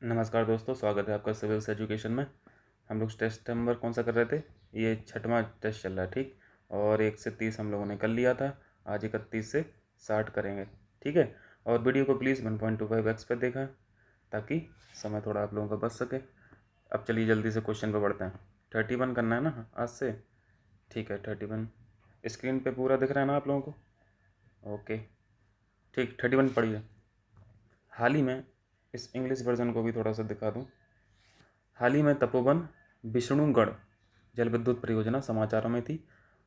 नमस्कार दोस्तों, स्वागत है आपका सिविल्स एजुकेशन में। हम लोग टेस्ट नंबर कौन सा कर रहे थे? ये 6वां टेस्ट चल रहा है, ठीक। और 1 से 30 हम लोगों ने कर लिया था। आज 31 से 60 करेंगे, ठीक है। और वीडियो को प्लीज़ 1.25x पर देखा ताकि समय थोड़ा आप लोगों का बच सके। अब चलिए जल्दी से क्वेश्चन पर बढ़ते हैं। 31 करना है ना आज से? ठीक है, 31 स्क्रीन पर पूरा दिख रहा है ना आप लोगों को? ओके, ठीक। 31 पढ़िए। हाल ही में इस इंग्लिश वर्जन को भी थोड़ा सा दिखा दूँ। हाल ही में तपोवन विष्णुगढ़ जल विद्युत परियोजना समाचारों में थी।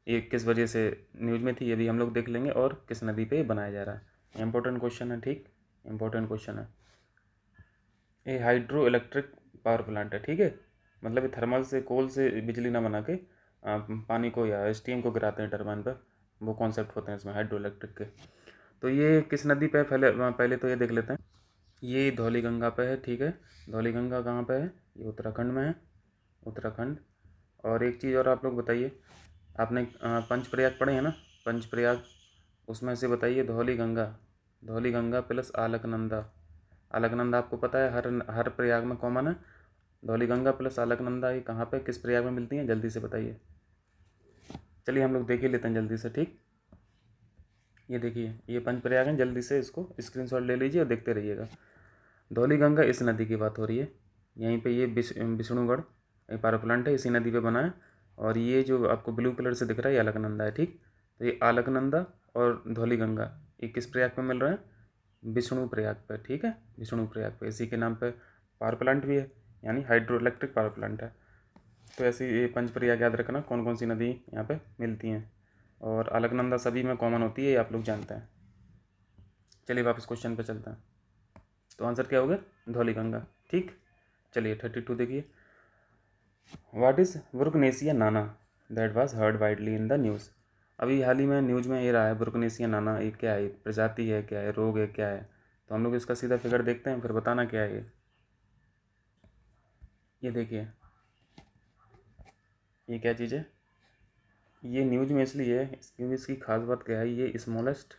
ये किस वजह से न्यूज़ में थी ये भी हम लोग देख लेंगे, और किस नदी पे बनाया जा रहा है। इंपॉर्टेंट क्वेश्चन है, ठीक, इंपॉर्टेंट क्वेश्चन है। ये हाइड्रो इलेक्ट्रिक पावर प्लांट है, ठीक है। मतलब ये थर्मल से, कोल से बिजली ना बना के पानी को या स्टीम को गिराते हैं टरबाइन पर, वो कॉन्सेप्ट होते हैं इसमें हाइड्रो इलेक्ट्रिक के। तो ये किस नदी पे है? पहले तो ये देख लेते हैं। ये धौली गंगा पे है, ठीक है। धौली गंगा कहाँ पे है? ये उत्तराखंड में है, उत्तराखंड। और एक चीज़ और आप लोग बताइए, आपने पंचप्रयाग पढ़े हैं ना? पंचप्रयाग, उसमें से बताइए धौली गंगा, धौली गंगा प्लस अलकनंदा। अलकनंदा आपको पता है हर प्रयाग में कॉमन है। धौली गंगा प्लस अलकनंदा ये कहाँ पे, किस प्रयाग में मिलती हैं? जल्दी से बताइए। चलिए हम लोग देख ही लेते हैं जल्दी से, ठीक। ये देखिए, ये पंचप्रयाग है। जल्दी से इसको स्क्रीनशॉट ले लीजिए और देखते रहिएगा। धौली गंगा इस नदी की बात हो रही है। यहीं पे ये विष्णुगढ़ पावर प्लांट है, इसी नदी पे बना है। और ये जो आपको ब्लू कलर से दिख रहा है ये अलकनंदा है, ठीक। तो ये अलकनंदा और धौली गंगा ये किस प्रयाग पे मिल रहे हैं? विष्णु प्रयाग पे, ठीक है। विष्णु प्रयाग पे इसी के नाम पे पावर प्लांट भी है, यानी हाइड्रो इलेक्ट्रिक पावर प्लांट है। तो ऐसे ये पंचप्रयाग याद रखना कौन कौन सी नदी यहाँ पे मिलती हैं। और अलकनंदा सभी में कॉमन होती है, ये आप लोग जानते हैं। चलिए वापस क्वेश्चन पे चलते हैं। तो आंसर क्या होगा? धौली गंगा, ठीक। चलिए 32 देखिए। What is ब्रुकनेसिया Nana that was heard widely in the news. अभी हाल ही में न्यूज़ में ये रहा है ब्रुकनेसिया नाना, ये क्या है? प्रजाति है, क्या है, रोग है, क्या है? तो हम लोग इसका सीधा फिगर देखते हैं, फिर बताना क्या है ये देखिए, ये क्या चीज़ है? ये न्यूज़ में इसलिए है क्योंकि इसकी खास बात क्या है, ये स्मॉलेस्ट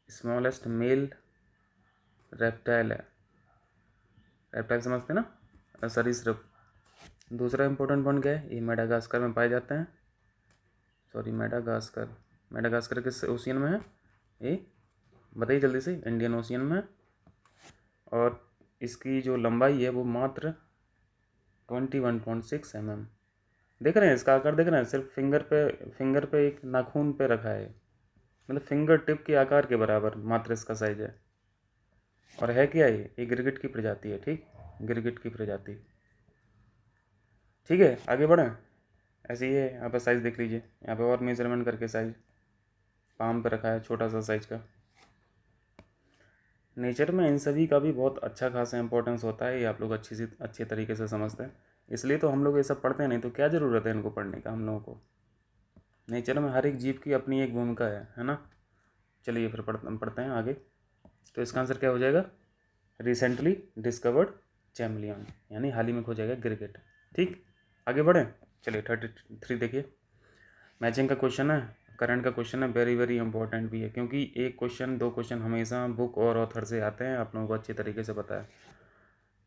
स्मॉलेस्ट मेल रेप्टाइल है। रेप्टाइल समझते हैं ना, सरीसृप। दूसरा इंपॉर्टेंट पॉइंट क्या है? ये मेडागास्कर में पाए जाते हैं। सॉरी, मेडागास्कर, मेडागास्कर किस ओशियन में है? ये बताइए जल्दी से। इंडियन ओशियन में। और इसकी जो लंबाई है वो मात्र 21.6 mm। देख रहे हैं इसका आकार? देख रहे हैं? सिर्फ फिंगर पे एक नाखून पे रखा है, मतलब फिंगर टिप के आकार के बराबर मात्र इसका साइज है। और है क्या ये गिरगिट की प्रजाति है, ठीक। गिरगिट की प्रजाति, ठीक है। आगे बढ़ें। ऐसे ही है, यहाँ पे साइज़ देख लीजिए, यहाँ पे और मेजरमेंट करके साइज़ पाम पे रखा है, छोटा सा साइज का। नेचर में इन सभी का भी बहुत अच्छा खासा इंपॉर्टेंस होता है, ये आप लोग अच्छे तरीके से समझते हैं। इसलिए तो हम लोग ये सब पढ़ते हैं, नहीं तो क्या ज़रूरत है इनको पढ़ने का हम लोगों को। नेचर में हर एक जीव की अपनी एक भूमिका है ना। चलिए फिर पढ़ते हैं आगे। तो इसका आंसर क्या हो जाएगा? रिसेंटली डिस्कवर्ड चैमलियन, यानी हाल ही में खोजा गया गिरगिट, ठीक। आगे बढ़ें। चलिए 33 देखिए। मैचिंग का क्वेश्चन है, करंट का क्वेश्चन है, वेरी वेरी इंपॉर्टेंट भी है, क्योंकि एक क्वेश्चन दो क्वेश्चन हमेशा बुक और ऑथर से आते हैं, आप लोगों को अच्छी तरीके से पता है।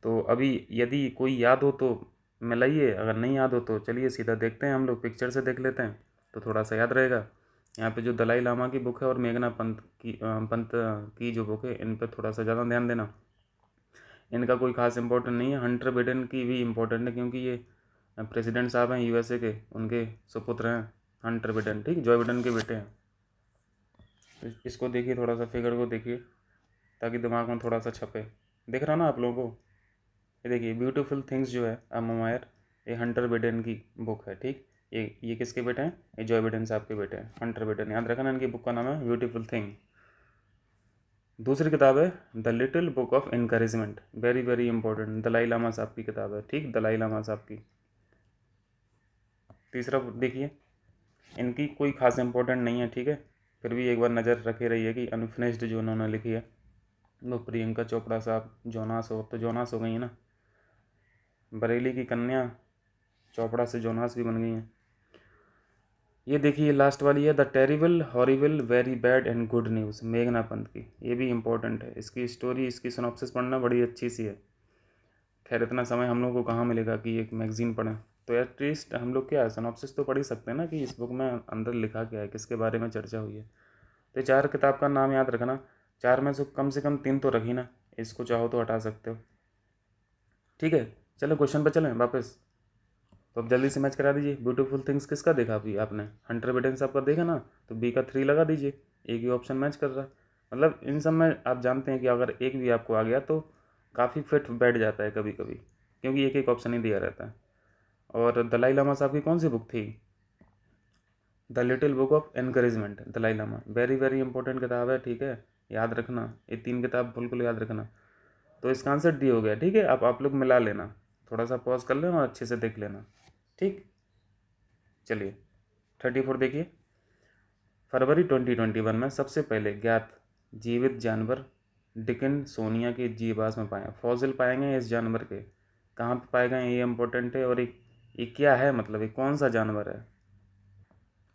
तो अभी यदि कोई याद हो तो मिलाइए, अगर नहीं याद हो तो चलिए सीधा देखते हैं, हम लोग पिक्चर से देख लेते हैं तो थोड़ा सा याद रहेगा। यहाँ पे जो दलाई लामा की बुक है और मेघना पंत की जो बुक है, इन पर थोड़ा सा ज़्यादा ध्यान देना। इनका कोई खास इंपॉर्टेंट नहीं है। हंटर बिडेन की भी इम्पोर्टेंट है, क्योंकि ये प्रेसिडेंट साहब हैं यूएसए के, उनके सुपुत्र हैं हंटर बिडेन, ठीक, जो बिडेन के बेटे हैं। तो इसको देखिए, थोड़ा सा फिगर को देखिए ताकि दिमाग में थोड़ा सा छपे। दिख रहा ना आप लोगों को? ये देखिए, ब्यूटीफुल थिंग्स जो है अमायर, ये हंटर बिडेन की बुक है, ठीक। ये किसके बेटे हैं? ये जॉय बिडेन साहब के बेटे हैं, हंटर बिडेन, याद रखना। इनकी बुक का नाम है ब्यूटीफुल थिंग। दूसरी किताब है the little book of encouragement, very very important, Dalai Lama साहब की किताब है, ठीक, दलाई लामा साहब की। तीसरा देखिए, इनकी कोई खास इंपॉर्टेंट नहीं है, ठीक है, फिर भी एक बार नज़र रखे रहिए कि अनफिनिश्ड जो उन्होंने लिखी है वो प्रियंका चोपड़ा साहब, जोनास हो तो जोनास हो गई है ना, बरेली की कन्या चोपड़ा से जोनास भी बन गई हैं। ये देखिए लास्ट वाली है the terrible horrible very bad and good news, मेघना पंत की। ये भी इंपॉर्टेंट है, इसकी स्टोरी, इसकी सिनॉप्सिस पढ़ना बड़ी अच्छी सी है। खैर इतना समय हम लोग को कहाँ मिलेगा कि एक मैगज़ीन पढ़ें, तो एटलीस्ट हम लोग क्या है सिनॉप्सिस तो पढ़ ही सकते हैं ना कि इस बुक में अंदर लिखा क्या है, किसके बारे में चर्चा हुई है। तो 4 किताब का नाम याद रखना, 4 में से कम 3 तो रख ही ना, इसको चाहो तो हटा सकते हो। ठीक है, चलो क्वेश्चन पर चलें वापस। तो अब जल्दी से मैच करा दीजिए। ब्यूटीफुल थिंग्स किसका देखा अभी आपने? हंटर बिडेन साहब का देखा ना, तो बी का 3 लगा दीजिए, एक ही ऑप्शन मैच कर रहा है। मतलब इन सब में आप जानते हैं कि अगर एक भी आपको आ गया तो काफ़ी फिट बैठ जाता है कभी कभी, क्योंकि एक एक ऑप्शन ही दिया रहता है। और दलाई लामा साहब की कौन सी बुक थी? The little book of encouragement, Dalai Lama, very very important किताब है। ठीक है, याद रखना, ये 3 किताब बिल्कुल याद रखना। तो इसका आंसर डी हो गया। ठीक है, अब आप लोग मिला लेना, थोड़ा सा पॉज कर लेना और अच्छे से देख लेना। ठीक, चलिए 34 देखिए। फरवरी 2021 में सबसे पहले ज्ञात जीवित जानवर डिकिन्सोनिया के जीवाश्म में पाए, फॉसिल पाएंगे इस जानवर के, कहाँ पे पाए गए ये इंपॉर्टेंट है। और ये क्या है, मतलब ये कौन सा जानवर है।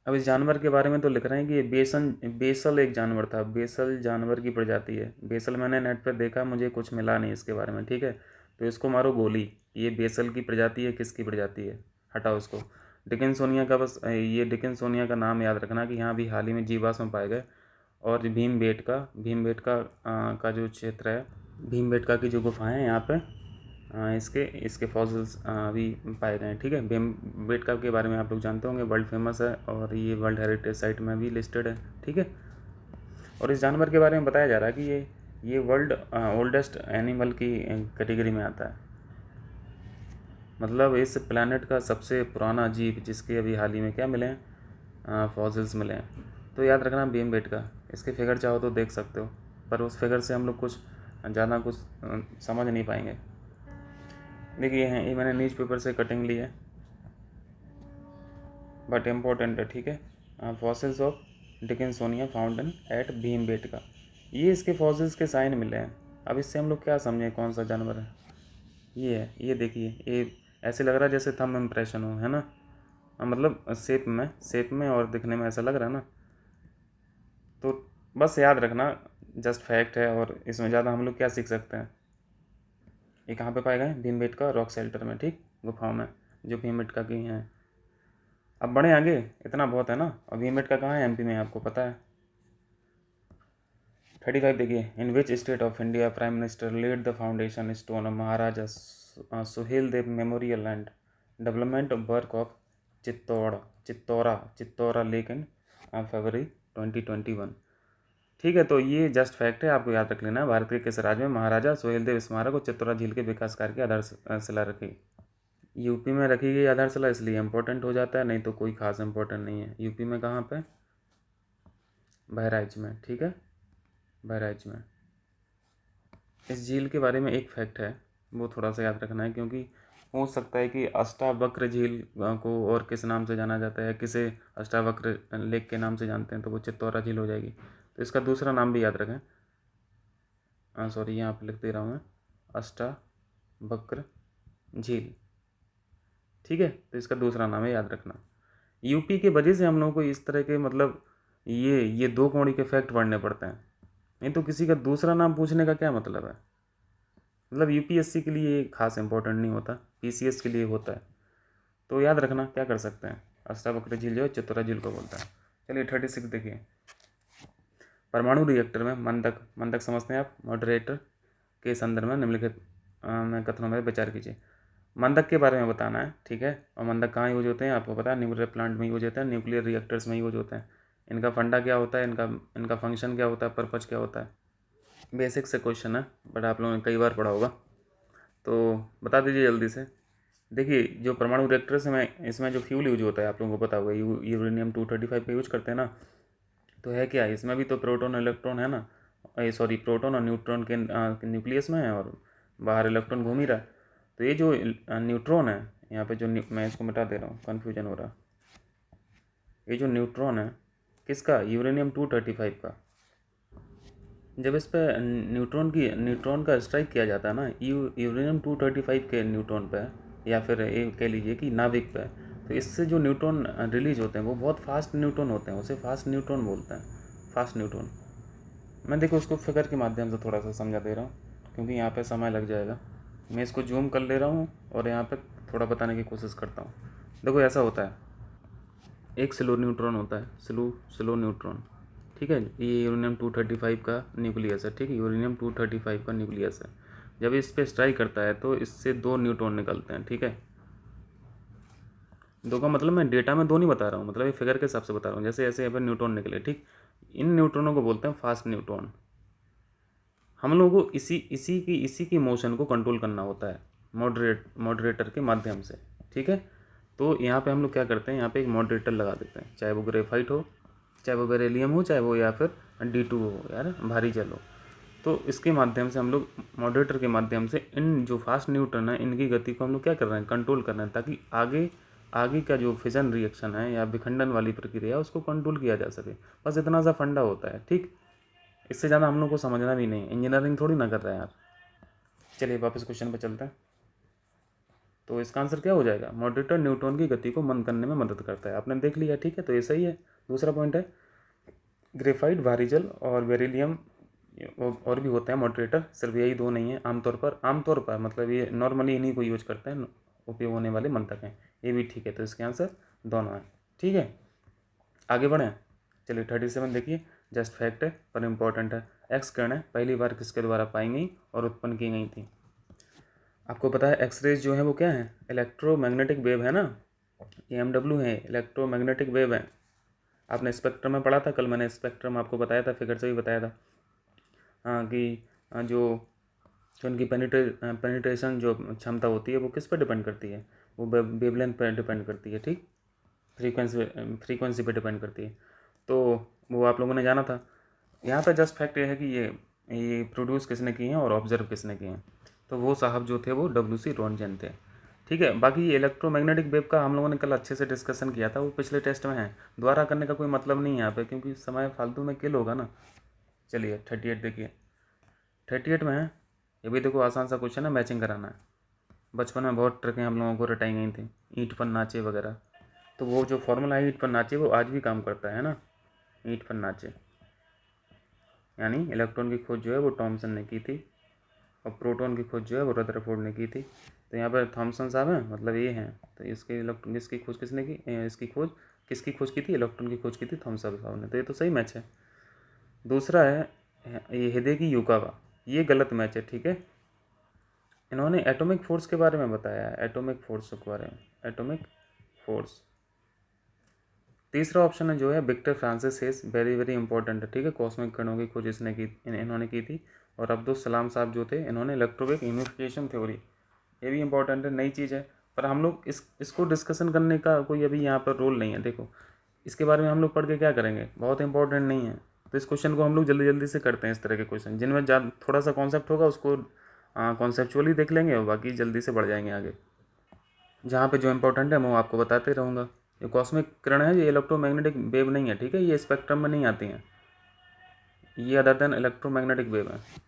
अब इस जानवर के बारे में तो लिख रहे हैं कि ये बेसल एक जानवर था, बेसल जानवर की प्रजाति है। बेसल मैंने नेट पर देखा, मुझे कुछ मिला नहीं इसके बारे में। ठीक है, तो इसको मारो गोली, ये बेसल की प्रजाति है, किसकी प्रजाति है, हटाओ इसको। डिकिन्सोनिया का बस ये डिकिन्सोनिया का नाम याद रखना कि यहाँ भी हाल ही में जीवाश्म पाए गए। और भीमबेटका का जो क्षेत्र है, भीमबेटका की जो गुफाएं हैं यहाँ पे इसके इसके फॉसिल्स अभी पाए गए हैं। ठीक है, भीमबेटका के बारे में आप लोग जानते होंगे, वर्ल्ड फेमस है और ये वर्ल्ड हेरिटेज साइट में भी लिस्टेड है। ठीक है, और इस जानवर के बारे में बताया जा रहा है कि ये वर्ल्ड ओल्डेस्ट एनिमल की कैटेगरी में आता है, मतलब इस प्लैनेट का सबसे पुराना जीव जिसके अभी हाल ही में क्या मिले हैं, फॉसिल्स मिले हैं। तो याद रखना भीमबेटका, इसके फिगर चाहो तो देख सकते हो, पर उस फिगर से हम लोग कुछ ज़्यादा कुछ समझ नहीं पाएंगे। देखिए ये मैंने न्यूज़पेपर से कटिंग ली है, बट इम्पोर्टेंट है। ठीक है, fossils of Dickinsonia found at Bhimbetka, ये इसके फॉसिल्स के साइन मिले हैं। अब इससे हम लोग क्या समझें कौन सा जानवर है। ये है, ये देखिए, ये ऐसे लग रहा है जैसे थंब इम्प्रेशन हो, है ना। मतलब शेप में और दिखने में ऐसा लग रहा है ना। तो बस याद रखना, जस्ट फैक्ट है, और इसमें ज़्यादा हम लोग क्या सीख सकते हैं। ये कहाँ पे पाए गए? भीमबेटका रॉक शेल्टर में, ठीक, गुफाओं में जो भीमबेटका की हैं। अब बढ़े आगे, इतना बहुत है ना। और भीमबेटका कहाँ है? एमपी में, आपको पता है। 35 देखिए, in which state of India prime minister laid the foundation stone of Maharaja Suhel Dev memorial and development work of Chittaura lake in February 2021। ठीक है, तो ये जस्ट फैक्ट है, आपको याद रख लेना है। भारत के किस राज्य में महाराजा सुहेलदेव स्मारक और चित्तौरा झील के विकास कार्य की आधारशिला रखी? यूपी में रखी गई आधारशिला, इसलिए इम्पोर्टेंट हो जाता है, नहीं तो कोई खास इम्पोर्टेंट नहीं है। यूपी में कहाँ पे? बहराइच में। ठीक है, बहराइच में। इस झील के बारे में एक फैक्ट है, वो थोड़ा सा याद रखना है, क्योंकि हो सकता है कि अष्टावक्र झील को और किस नाम से जाना जाता है, किसे अष्टावक्र लेक के नाम से जानते हैं, तो वो चित्तौरा झील हो जाएगी। तो इसका दूसरा नाम भी याद रखें। सॉरी, यहाँ पे लिख दे रहा हूँ मैं, अष्टावक्र झील। ठीक है, तो इसका दूसरा नाम है, याद रखना। यूपी के वजह से हम लोगों को इस तरह के मतलब ये 2 कौड़ी के फैक्ट पढ़ने पड़ते हैं, नहीं तो किसी का दूसरा नाम पूछने का क्या मतलब है। मतलब यूपीएससी के लिए खास इंपॉर्टेंट नहीं होता, पीसीएस के लिए होता है। तो याद रखना, क्या कर सकते हैं, अष्टावक्र झील जो है चित्तौरा झील को बोलता है। चलिए 36 देखिए, परमाणु रिएक्टर में मंदक समझते हैं आप, मॉडरेटर के संदर्भ में निम्नलिखित में कथनों में विचार कीजिए। मंदक के बारे में बताना है। ठीक है, और मंदक कहाँ यूज होते हैं आपको पता है, न्यूक्लियर प्लांट में यूज होते हैं, न्यूक्लियर रिएक्टर्स में यूज होते हैं। इनका फंडा क्या होता है, इनका फंक्शन क्या होता है, पर्पज क्या होता है। बेसिक से क्वेश्चन है, बट आप लोगों ने कई बार पढ़ा होगा, तो बता दीजिए जल्दी से। देखिए, जो परमाणु रिएक्टर्स में इसमें जो फ्यूल यूज होता है आप लोगों को पता होगा, यूरेनियम 235 का यूज करते हैं ना। तो है क्या, इसमें भी तो प्रोटॉन इलेक्ट्रॉन है ना, सॉरी प्रोटॉन और न्यूट्रॉन के न्यूक्लियस में है, और बाहर इलेक्ट्रॉन घूम ही रहा है। तो ये जो न्यूट्रॉन है यहाँ पे, जो मैं इसको मिटा दे रहा हूँ, कन्फ्यूजन हो रहा। ये जो न्यूट्रॉन है किसका? यूरेनियम 235 का। जब इस पर न्यूट्रॉन का स्ट्राइक किया जाता है ना, यूरेनियम 235 के न्यूट्रॉन पे, या फिर ये कह लीजिए कि नाभिक पे, तो इससे जो न्यूट्रॉन रिलीज होते हैं वो बहुत फास्ट न्यूट्रॉन होते हैं, उसे फास्ट न्यूट्रॉन बोलते हैं, फास्ट न्यूट्रॉन। मैं देखो उसको फिगर के माध्यम से थोड़ा सा समझा दे रहा हूँ, क्योंकि यहाँ पे समय लग जाएगा। मैं इसको जूम कर ले रहा हूँ और यहाँ पे थोड़ा बताने की कोशिश करता हूँ। देखो ऐसा होता है, एक स्लो न्यूट्रॉन होता है, स्लो न्यूट्रॉन, ठीक है। ये यूरेनियम 235 का न्यूक्लियस है, ठीक है, यूरेनियम 235 का न्यूक्लियस है। जब इस पे स्ट्राइक करता है तो इससे 2 न्यूट्रॉन निकलते हैं, ठीक है। 2 का मतलब मैं डेटा में 2 नहीं बता रहा हूँ, मतलब ये फिगर के हिसाब से बता रहा हूँ। जैसे ऐसे यहाँ पर न्यूट्रॉन निकले, ठीक, इन न्यूट्रॉनों को बोलते हैं फास्ट न्यूट्रॉन। हम लोगों को इसी की मोशन को कंट्रोल करना होता है मॉडरेटर के माध्यम से, ठीक है। तो यहाँ पे हम लोग क्या करते हैं, यहाँ पे एक मॉडरेटर लगा देते हैं, चाहे वो ग्रेफाइट हो, चाहे वो बेरिलियम हो, चाहे वो या फिर D2 हो, यार भारी जल हो। तो इसके माध्यम से हम लोग मॉडरेटर के माध्यम से इन जो फास्ट न्यूट्रॉन है इनकी गति को हम लोग क्या कर रहे हैं, कंट्रोल कर रहे हैं, ताकि आगे आगे का जो फिजन रिएक्शन है या विखंडन वाली प्रक्रिया है उसको कंट्रोल किया जा सके। बस इतना सा फंडा होता है, ठीक। इससे ज़्यादा हम लोग को समझना भी नहीं, इंजीनियरिंग थोड़ी ना कर रहे हैं यार। चलिए वापस क्वेश्चन पे चलते हैं। तो इसका आंसर क्या हो जाएगा, मॉडरेटर न्यूट्रॉन की गति को मंद करने में मदद करता है। आपने देख लिया, ठीक है, तो ये सही है। दूसरा पॉइंट है ग्रेफाइट, भारी जल और बेरिलियम और भी होते हैं मॉडरेटर, सिर्फ यही 2 नहीं है। आमतौर पर मतलब ये नॉर्मली इन्हीं को यूज करते हैं, उपयोग होने वाले मंतक हैं, ये भी ठीक है। तो इसके आंसर दोनों हैं, ठीक है। आगे बढ़ें, चलिए 37 देखिए, जस्ट फैक्ट है पर इम्पोर्टेंट है। एक्स किरणें पहली बार किसके द्वारा पाई गई और उत्पन्न की गई थी। आपको पता है एक्सरेज जो है वो क्या है, इलेक्ट्रोमैग्नेटिक वेव है ना, ये MW है, इलेक्ट्रोमैग्नेटिक वेव है। आपने स्पेक्ट्रम में पढ़ा था, कल मैंने स्पेक्ट्रम आपको बताया था, फिगर से भी बताया था। हाँ कि जो जो उनकी पेनिट्रेशन जो क्षमता होती है वो किस पर डिपेंड करती है, वो वेवलेंथ पर डिपेंड करती है, ठीक, फ्रीक्वेंसी पे डिपेंड करती है। तो वो आप लोगों ने जाना था। यहाँ पे जस्ट फैक्ट ये है कि ये प्रोड्यूस किसने किए हैं और ऑब्जर्व किसने किए हैं। तो वो साहब जो थे वो WC रोंटगेन थे, ठीक है। बाकी ये इलेक्ट्रोमैग्नेटिक वेव का हम लोगों ने कल अच्छे से डिस्कशन किया था, वो पिछले टेस्ट में है, दोबारा करने का कोई मतलब नहीं है यहाँ पे, क्योंकि समय फालतू में किल होगा ना। चलिए 38 देखिए, 38 में है, ये भी देखो आसान सा क्वेश्चन है, मैचिंग कराना है। बचपन में बहुत ट्रिकें हम लोगों को रटाई गई थी, ईंट पर नाचे वगैरह। तो वो जो फॉर्मूला है ईंट पर नाचे वो आज भी काम करता है ना, ईंट पर नाचे, यानी इलेक्ट्रॉन की खोज जो है वो टॉमसन ने की थी और प्रोटॉन की खोज जो है वो रदरफोर्ड ने की थी। तो यहाँ पर थॉमसन साहब हैं, मतलब ये हैं। तो इसके इलेक्ट्रॉन इसकी खोज किसने की, इसकी खोज किसकी खोज की थी, इलेक्ट्रॉन की खोज की थी थॉमसन साहब ने। तो ये तो सही मैच है। दूसरा है ये हिदेकी युकावा, ये गलत मैच है, ठीक है। इन्होंने एटॉमिक फोर्स के बारे में बताया है, एटॉमिक फोर्स के बारे में, एटॉमिक फोर्स। तीसरा ऑप्शन है जो है Victor Francis Hess, very very important है, ठीक है, कॉस्मिक कणों की खोज इसने की, इन्होंने की थी। और अब्दुल सलाम साहब जो थे इन्होंने इलेक्ट्रोवेव यूनिफिकेशन थ्योरी, ये भी इंपॉर्टेंट है, नई चीज़ है। पर हम लोग इसको डिस्कशन करने का कोई अभी यहाँ पर रोल नहीं है। देखो इसके बारे में हम लोग पढ़ के क्या करेंगे, बहुत इंपॉर्टेंट नहीं है। तो इस क्वेश्चन को हम लोग जल्दी जल्दी से करते हैं, इस तरह के क्वेश्चन जिनमें थोड़ा सा कॉन्सेप्ट होगा उसको कॉन्सेप्चुअली देख लेंगे और बाकी जल्दी से बढ़ जाएंगे आगे। जहाँ पे जो इंपॉर्टेंट है मैं वो आपको बताते रहूँगा। ये कॉस्मिक किरण है, ये इलेक्ट्रोमैग्नेटिक वेव नहीं है, ठीक है, ये स्पेक्ट्रम में नहीं आती हैं, ये अदर देन इलेक्ट्रोमैग्नेटिक वेव है।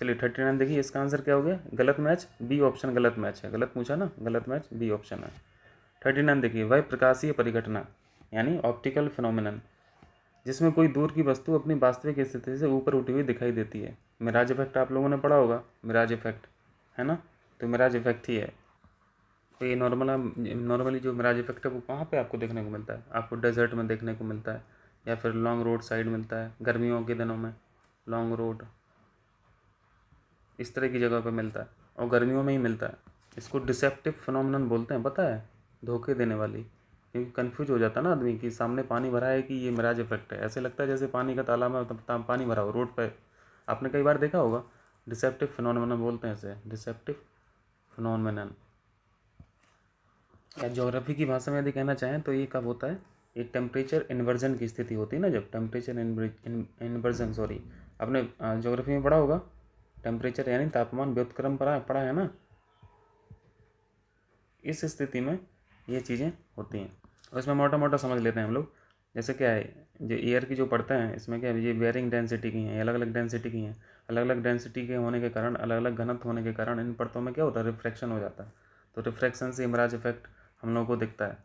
चलिए 39 देखिए, इसका आंसर क्या हो गया, गलत मैच, बी ऑप्शन गलत मैच है, गलत पूछा ना, गलत मैच बी ऑप्शन है। 39 देखिए, वह प्रकाशीय परिघटना यानी ऑप्टिकल फिनोमिनन जिसमें कोई दूर की वस्तु अपनी वास्तविक स्थिति से ऊपर उठी हुई दिखाई देती है। मिराज इफेक्ट आप लोगों ने पढ़ा होगा, मिराज इफेक्ट है ना, तो मिराज इफेक्ट ही है। तो ये नॉर्मली जो मिराज इफेक्ट है वो कहाँ पे आपको देखने को मिलता है, आपको डेजर्ट में देखने को मिलता है या फिर लॉन्ग रोड साइड मिलता है, गर्मियों के दिनों में लॉन्ग रोड इस तरह की जगह पे मिलता है और गर्मियों में ही मिलता है। इसको डिसेप्टिव फिनोमिनन बोलते हैं, पता है, धोखे देने वाली, क्योंकि कन्फ्यूज हो जाता है ना आदमी कि सामने पानी भरा है कि ये मिराज इफेक्ट है, ऐसे लगता है जैसे पानी का तालाब में पानी भरा हो रोड पे, आपने कई बार देखा होगा। डिसेप्टिव फिनोमिनन बोलते हैं इसे, डिसेप्टिव फिनोमिनन। या ज्योग्राफी की भाषा में यदि कहना चाहें तो ये कब होता है, ये टेम्परेचर इन्वर्जन की स्थिति होती है ना, जब टेम्परेचर इन्वर्जन, सॉरी, आपने ज्योग्राफी में पढ़ा होगा, टेम्परेचर यानी तापमान व्युत्क्रम पढ़ा है ना। इस स्थिति में ये चीज़ें होती हैं और इसमें मोटा मोटा समझ लेते हैं हम लोग। जैसे क्या है, जो एयर की जो परतें हैं इसमें क्या है, ये वेरिंग डेंसिटी की हैं, अलग अलग डेंसिटी की हैं, अलग अलग डेंसिटी के होने के कारण, अलग अलग घनत्व होने के कारण इन परतों में क्या होता है, रिफ्रैक्शन हो जाता है। तो रिफ्रैक्शन से मिराज इफेक्ट हम लोगों को दिखता है,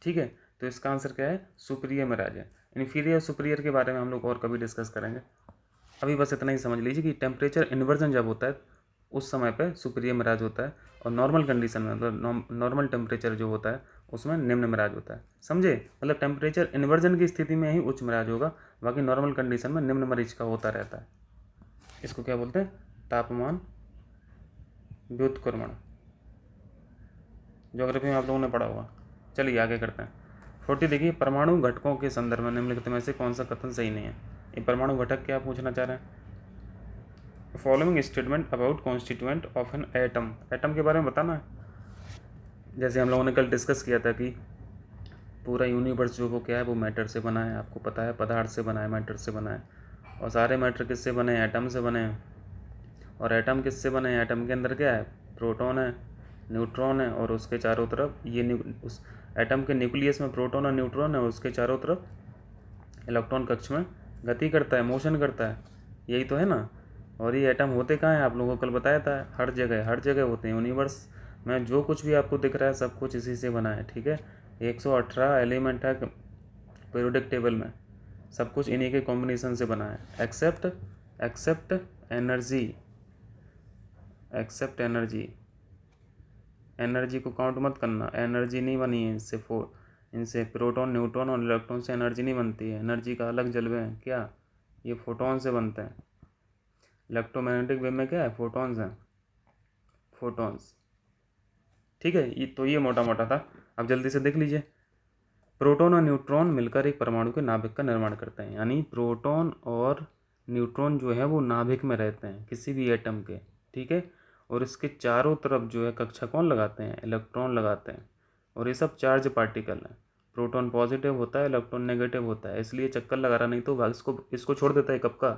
ठीक है। तो इसका आंसर क्या है, सुपीरियर मिराज है। इन्फीरियर सुपीरियर के बारे में हम लोग और कभी डिस्कस करेंगे, अभी बस इतना ही समझ लीजिए कि टेम्परेचर इन्वर्जन जब होता है उस समय पे सुप्रिय मिराज होता है, और नॉर्मल कंडीशन में मतलब नॉर्मल टेम्परेचर जो होता है उसमें निम्न मिराज होता है। समझे? मतलब टेम्परेचर इन्वर्जन की स्थिति में ही उच्च मिराज होगा, बाकी नॉर्मल कंडीशन में निम्न मिराज का होता रहता है। इसको क्या बोलते हैं? तापमान व्युत्क्रमण। ज्योग्राफी में आप लोगों ने पढ़ा होगा। चलिए आगे करते हैं। 40 देखिए, परमाणु घटकों के संदर्भ में निम्नलिखित में से कौन सा कथन सही नहीं है? ये परमाणु घटक क्या पूछना चाह रहे हैं? Following statement about constituent of an atom. Atom के बारे में बताना है। जैसे हम लोगों ने कल डिस्कस किया था कि पूरा यूनिवर्स जो वो क्या है, वो मैटर से बना है। आपको पता है, पदार्थ से बना है, मैटर से बना है। और सारे मैटर किससे बने हैं? एटम से बने हैं। और एटम किससे बने हैं? एटम के अंदर क्या है? प्रोटॉन है, न्यूट्रॉन है, और उसके चारों तरफ उस एटम के न्यूक्लियस में प्रोटॉन और न्यूट्रॉन है, और उसके चारों तरफ इलेक्ट्रॉन कक्ष में गति करता है, मोशन करता है। यही तो है ना। और ये एटम होते कहाँ हैं? आप लोगों को कल बताया था, हर जगह, हर जगह होते हैं। यूनिवर्स में जो कुछ भी आपको दिख रहा है सब कुछ इसी से बना है। ठीक है, 118 एलिमेंट है पीरियोडिक टेबल में, सब कुछ इन्हीं के कॉम्बिनेशन से बना है। Except energy, except energy. Energy को काउंट मत करना, एनर्जी नहीं बनी है इनसे। इनसे प्रोटॉन, न्यूट्रॉन और इलेक्ट्रॉन से एनर्जी नहीं बनती है। एनर्जी का अलग जलवे हैं क्या? ये फोटोन से बनते हैं। इलेक्ट्रोमैग्नेटिक वेव में क्या है? फोटॉन्स हैं, फोटॉन्स। ठीक है, ये मोटा मोटा था। अब जल्दी से देख लीजिए। प्रोटॉन और न्यूट्रॉन मिलकर एक परमाणु के नाभिक का निर्माण करते हैं। यानी प्रोटॉन और न्यूट्रॉन जो है वो नाभिक में रहते हैं किसी भी एटम के। ठीक है, और इसके चारों तरफ जो है कक्षा कौन लगाते हैं? इलेक्ट्रॉन लगाते हैं। और ये सब चार्ज पार्टिकल हैं। प्रोटॉन पॉजिटिव होता है, इलेक्ट्रॉन नेगेटिव होता है, इसलिए चक्कर लगा रहा, नहीं तो भाग इसको छोड़ देता है कब का।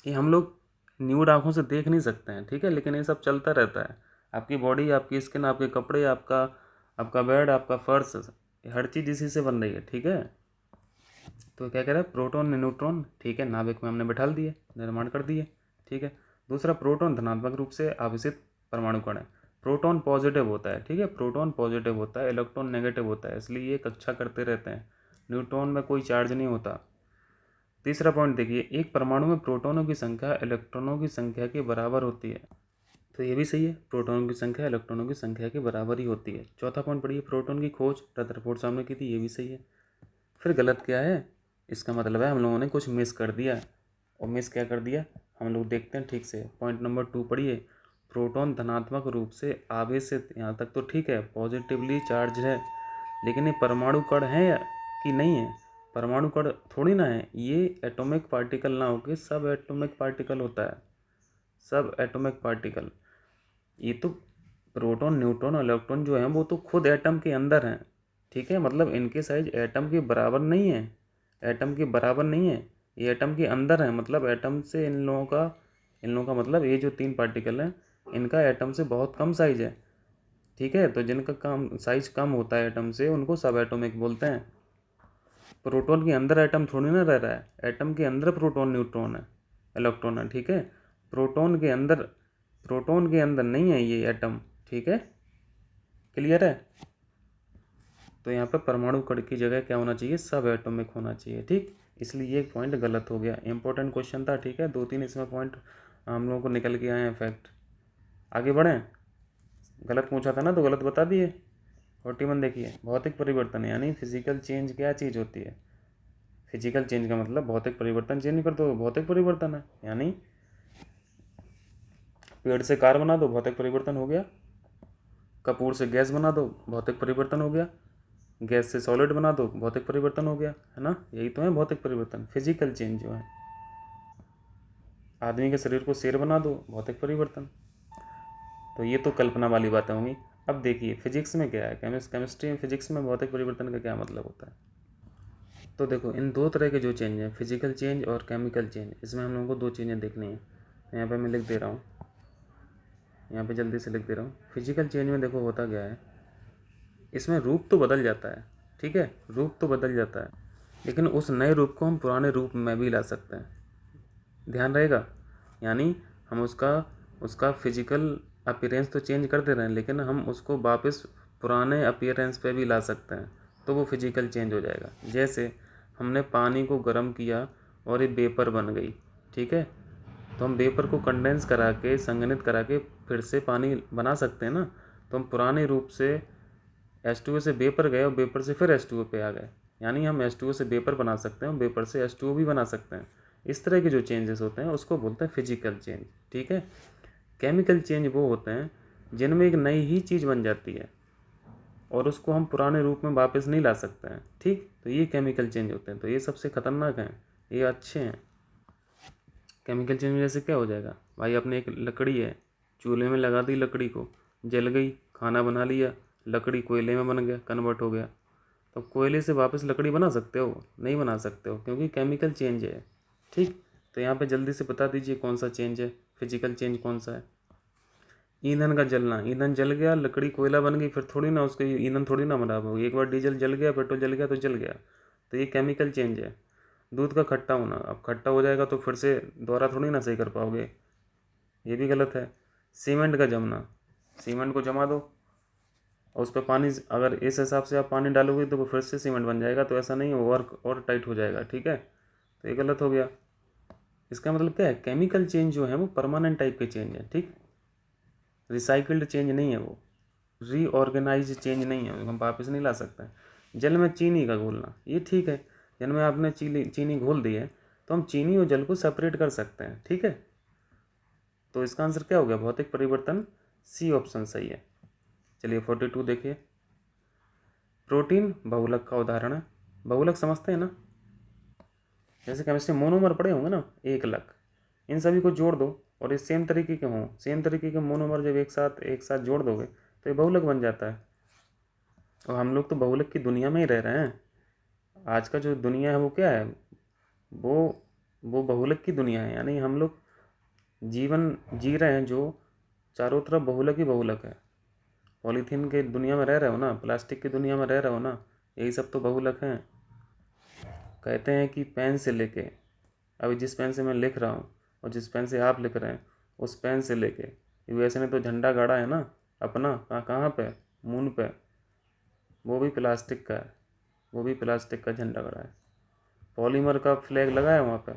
ये हम लोग न्यूड आँखों से देख नहीं सकते हैं। ठीक है, लेकिन ये सब चलता रहता है। आपकी बॉडी, आपकी स्किन, आपके कपड़े, आपका आपका बेड, आपका फर्श, हर चीज़ इसी से बन रही है। ठीक है, तो क्या कह रहा है? प्रोटॉन न्यूट्रॉन, ठीक है, नाभिक में हमने बैठाल दिए, निर्माण कर दिए। ठीक है, दूसरा, प्रोटॉन धनात्मक रूप से आवेशित परमाणु कण है। प्रोटॉन पॉजिटिव होता है। ठीक है, प्रोटॉन पॉजिटिव होता है, इलेक्ट्रॉन नेगेटिव होता है, इसलिए ये कक्षा करते रहते हैं। न्यूट्रॉन में कोई चार्ज नहीं होता। तीसरा पॉइंट देखिए, एक परमाणु में प्रोटॉनों की संख्या इलेक्ट्रॉनों की संख्या के बराबर होती है। तो ये भी सही है, प्रोटॉनों की संख्या इलेक्ट्रॉनों की संख्या के बराबर ही होती है। चौथा पॉइंट पढ़िए, प्रोटॉन की खोज रदरफोर्ड सामने की थी, ये भी सही है। फिर गलत क्या है? इसका मतलब है हम लोगों ने कुछ मिस कर दिया। और मिस क्या कर दिया? हम लोग देखते हैं ठीक से। पॉइंट नंबर 2 पढ़िए, प्रोटॉन धनात्मक रूप से आवेशित, यहाँ तक तो ठीक है, पॉजिटिवली चार्ज है। लेकिन ये परमाणु कण है या कि नहीं है? परमाणु कण थोड़ी ना है, ये एटॉमिक पार्टिकल ना होकर सब एटॉमिक पार्टिकल होता है, सब एटॉमिक पार्टिकल। ये तो प्रोटॉन, न्यूट्रॉन और इलेक्ट्रॉन जो हैं वो तो खुद एटम के अंदर हैं। ठीक है, मतलब इनके साइज एटम के बराबर नहीं है, एटम के बराबर नहीं है, ये एटम के अंदर है। मतलब एटम से इन लोगों का मतलब ये जो 3 पार्टिकल हैं इनका एटम से बहुत कम साइज है। ठीक है, तो जिनका कम साइज कम होता है एटम से उनको सब एटॉमिक बोलते हैं। प्रोटॉन के अंदर एटम थोड़ी ना रह रहा है, एटम के अंदर प्रोटॉन, न्यूट्रॉन है, इलेक्ट्रॉन है। ठीक है, प्रोटॉन के अंदर नहीं है ये एटम। ठीक है, क्लियर है? तो यहाँ पे परमाणु कण की जगह क्या होना चाहिए? सब एटॉमिक होना चाहिए। ठीक, इसलिए ये पॉइंट गलत हो गया। इंपॉर्टेंट क्वेश्चन था। ठीक है, 2-3 इसमें पॉइंट हम लोगों को निकल के आए हैं फैक्ट। आगे बढ़ें। गलत पूछा था ना तो गलत बता दिए। 41 देखिए, भौतिक परिवर्तन यानी फिजिकल चेंज क्या चीज़ होती है? फिजिकल चेंज का मतलब भौतिक परिवर्तन चेंज कर दो, भौतिक परिवर्तन है। यानी पेड़ से कार बना दो, भौतिक परिवर्तन हो गया। कपूर से गैस बना दो, भौतिक परिवर्तन हो गया। गैस से सॉलिड बना दो, भौतिक परिवर्तन हो गया, है ना। यही तो है भौतिक परिवर्तन, फिजिकल चेंज जो है। आदमी के शरीर को शेर बना दो, भौतिक परिवर्तन। तो ये तो कल्पना वाली बातें होंगी। अब देखिए फिजिक्स में क्या है, केमिस्ट्री में, फिजिक्स में भौतिक परिवर्तन का क्या मतलब होता है? तो देखो, इन 2 तरह के जो चेंज हैं, फिजिकल चेंज और केमिकल चेंज, इसमें हम लोगों को 2 चीज़ें देखनी है। यहाँ पे मैं लिख दे रहा हूँ, यहाँ पे जल्दी से लिख दे रहा हूँ। फिजिकल चेंज में देखो होता क्या है, इसमें रूप तो बदल जाता है। ठीक है, रूप तो बदल जाता है, लेकिन उस नए रूप को हम पुराने रूप में भी ला सकते हैं। ध्यान रहेगा। यानी हम उसका उसका फिजिकल अपीयरेंस तो चेंज कर दे रहे हैं, लेकिन हम उसको वापस पुराने अपीयरेंस पे भी ला सकते हैं, तो वो फिजिकल चेंज हो जाएगा। जैसे हमने पानी को गर्म किया और ये वेपर बन गई। ठीक है, तो हम वेपर को कंडेंस करा के, संघनित करा के फिर से पानी बना सकते हैं ना। तो हम पुराने रूप से H2O से वेपर गए और वेपर से फिर H2O पे आ गए, यानी हम H2O से वेपर बना सकते हैं, वेपर से H2O भी बना सकते हैं। इस तरह के जो चेंजेस होते हैं उसको बोलते हैं फिजिकल चेंज, ठीक है। केमिकल चेंज वो होते हैं जिनमें एक नई ही चीज़ बन जाती है और उसको हम पुराने रूप में वापस नहीं ला सकते हैं, ठीक। तो ये केमिकल चेंज होते हैं, तो ये सबसे खतरनाक हैं, ये अच्छे हैं। केमिकल चेंज में जैसे क्या हो जाएगा भाई, अपने एक लकड़ी है, चूल्हे में लगा दी, लकड़ी को जल गई, खाना बना लिया, लकड़ी कोयले में बन गया, कन्वर्ट हो गया। तो कोयले से वापस लकड़ी बना सकते हो? नहीं बना सकते हो, क्योंकि केमिकल चेंज है, ठीक। तो यहाँ पे जल्दी से बता दीजिए कौन सा चेंज है, फिजिकल चेंज कौन सा है। ईंधन का जलना, ईंधन जल गया, लकड़ी कोयला बन गई, फिर थोड़ी ना उसका ईंधन थोड़ी ना बना होगी। एक बार डीजल जल गया, पेट्रोल जल गया तो जल गया, तो ये केमिकल चेंज है। दूध का खट्टा होना, अब खट्टा हो जाएगा तो फिर से दोबारा थोड़ी ना सही कर पाओगे, ये भी गलत है। सीमेंट का जमना, सीमेंट को जमा दो और उस पर पानी, अगर इस हिसाब से आप पानी डालोगे तो वो फिर से सीमेंट बन जाएगा, तो ऐसा नहीं हो, और टाइट हो जाएगा, ठीक है। तो ये गलत हो गया। इसका मतलब क्या है, केमिकल चेंज जो है वो परमानेंट टाइप के चेंज है, ठीक। रिसाइकल्ड चेंज नहीं है वो, रीऑर्गेनाइज चेंज नहीं है, हम वापस नहीं ला सकते हैं। जल में चीनी का घोलना, ये ठीक है, जल में आपने चीनी घोल दी है तो हम चीनी और जल को सेपरेट कर सकते हैं, ठीक है। तो इसका आंसर क्या हो गया, भौतिक परिवर्तन, सी ऑप्शन सही है। चलिए 42 देखिए। प्रोटीन बहुलक का उदाहरण है। बहुलक समझते हैं ना, जैसे केमिस्ट्री मोनोमर पढ़े होंगे ना, 1 अलग, इन सभी को जोड़ दो और ये सेम तरीके के हों, सेम तरीके के मोनोमर जब एक साथ जोड़ दोगे तो ये बहुलक बन जाता है। और हम लोग तो बहुलक की दुनिया में ही रह रहे हैं। आज का जो दुनिया है वो क्या है, वो वो बहुलक की दुनिया है, यानी हम लोग जीवन जी रहे हैं जो चारों तरफ बहुलक ही बहुलक है। पॉलीथीन के दुनिया में रह रहे हो ना, प्लास्टिक की दुनिया में रह रहे हो ना, यही सब तो बहुलक हैं। कहते हैं कि पेन से लेके, अभी जिस पेन से मैं लिख रहा हूँ और जिस पेन से आप लिख रहे हैं, उस पेन से लेके यूएसए ने तो झंडा गाड़ा है ना अपना, कहाँ पे, मून पे, वो भी प्लास्टिक का है, वो भी प्लास्टिक का झंडा गाड़ा है। पॉलीमर का फ्लैग लगा है वहाँ पे,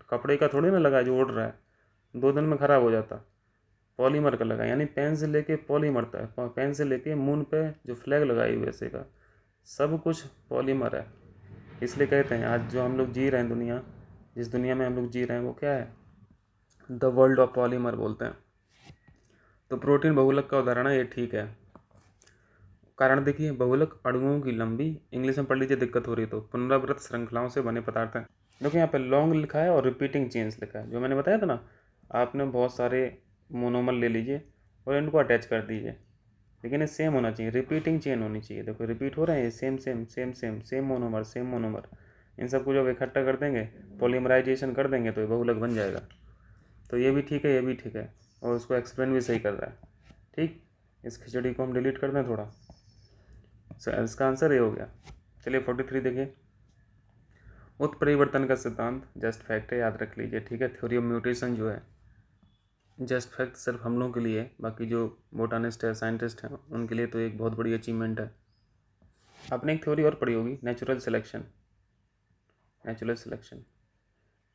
कपड़े का थोड़ी ना लगा है जो उड़ रहा है, 2 दिन में ख़राब हो जाता। पॉलीमर का लगा, यानी पेन से लेके पॉलीमर तक, पेन से लेके मून पे जो फ्लैग लगा है यूएसए का, सब कुछ पॉलीमर है। इसलिए कहते हैं आज जो हम लोग जी रहे हैं दुनिया, जिस दुनिया में हम लोग जी रहे हैं वो क्या है, द वर्ल्ड ऑफ पॉलीमर बोलते हैं। तो प्रोटीन बहुलक का उदाहरण है, ये ठीक है। कारण देखिए, बहुलक अणुओं की लंबी, इंग्लिश में पढ़ लीजिए दिक्कत हो रही तो, पुनरावृत्त श्रृंखलाओं से बने पदार्थ हैं। देखो यहाँ पे लॉन्ग लिखा है और रिपीटिंग चेन्स लिखा है, जो मैंने बताया था ना, आपने बहुत सारे मोनोमर ले लीजिए और इनको अटैच कर दीजिए, लेकिन ये सेम होना चाहिए, रिपीटिंग चेन होनी चाहिए। देखो रिपीट हो रहे हैं, same same same same same monomer, same monomer, इन सबको जब इकट्ठा कर देंगे, पॉलीमराइजेशन कर देंगे तो ये बहुलक बन जाएगा। तो ये भी ठीक है, ये भी ठीक है, और उसको एक्सप्लेन भी सही कर रहा है, ठीक। इस खिचड़ी को हम डिलीट कर दें थोड़ा, इसका आंसर ये हो गया। चलिए 43 देखिए। उत्परिवर्तन का सिद्धांत जस्ट फैक्ट है, याद रख लीजिए, ठीक है। थ्योरी ऑफ म्यूटेशन जो है जस्ट फैक्ट सिर्फ हम लोगों के लिए, बाकी जो बोटानिस्ट है, साइंटिस्ट हैं, उनके लिए तो एक बहुत बड़ी अचीवमेंट है। आपने एक थ्योरी और पढ़ी होगी, नेचुरल सिलेक्शन। नेचुरल सिलेक्शन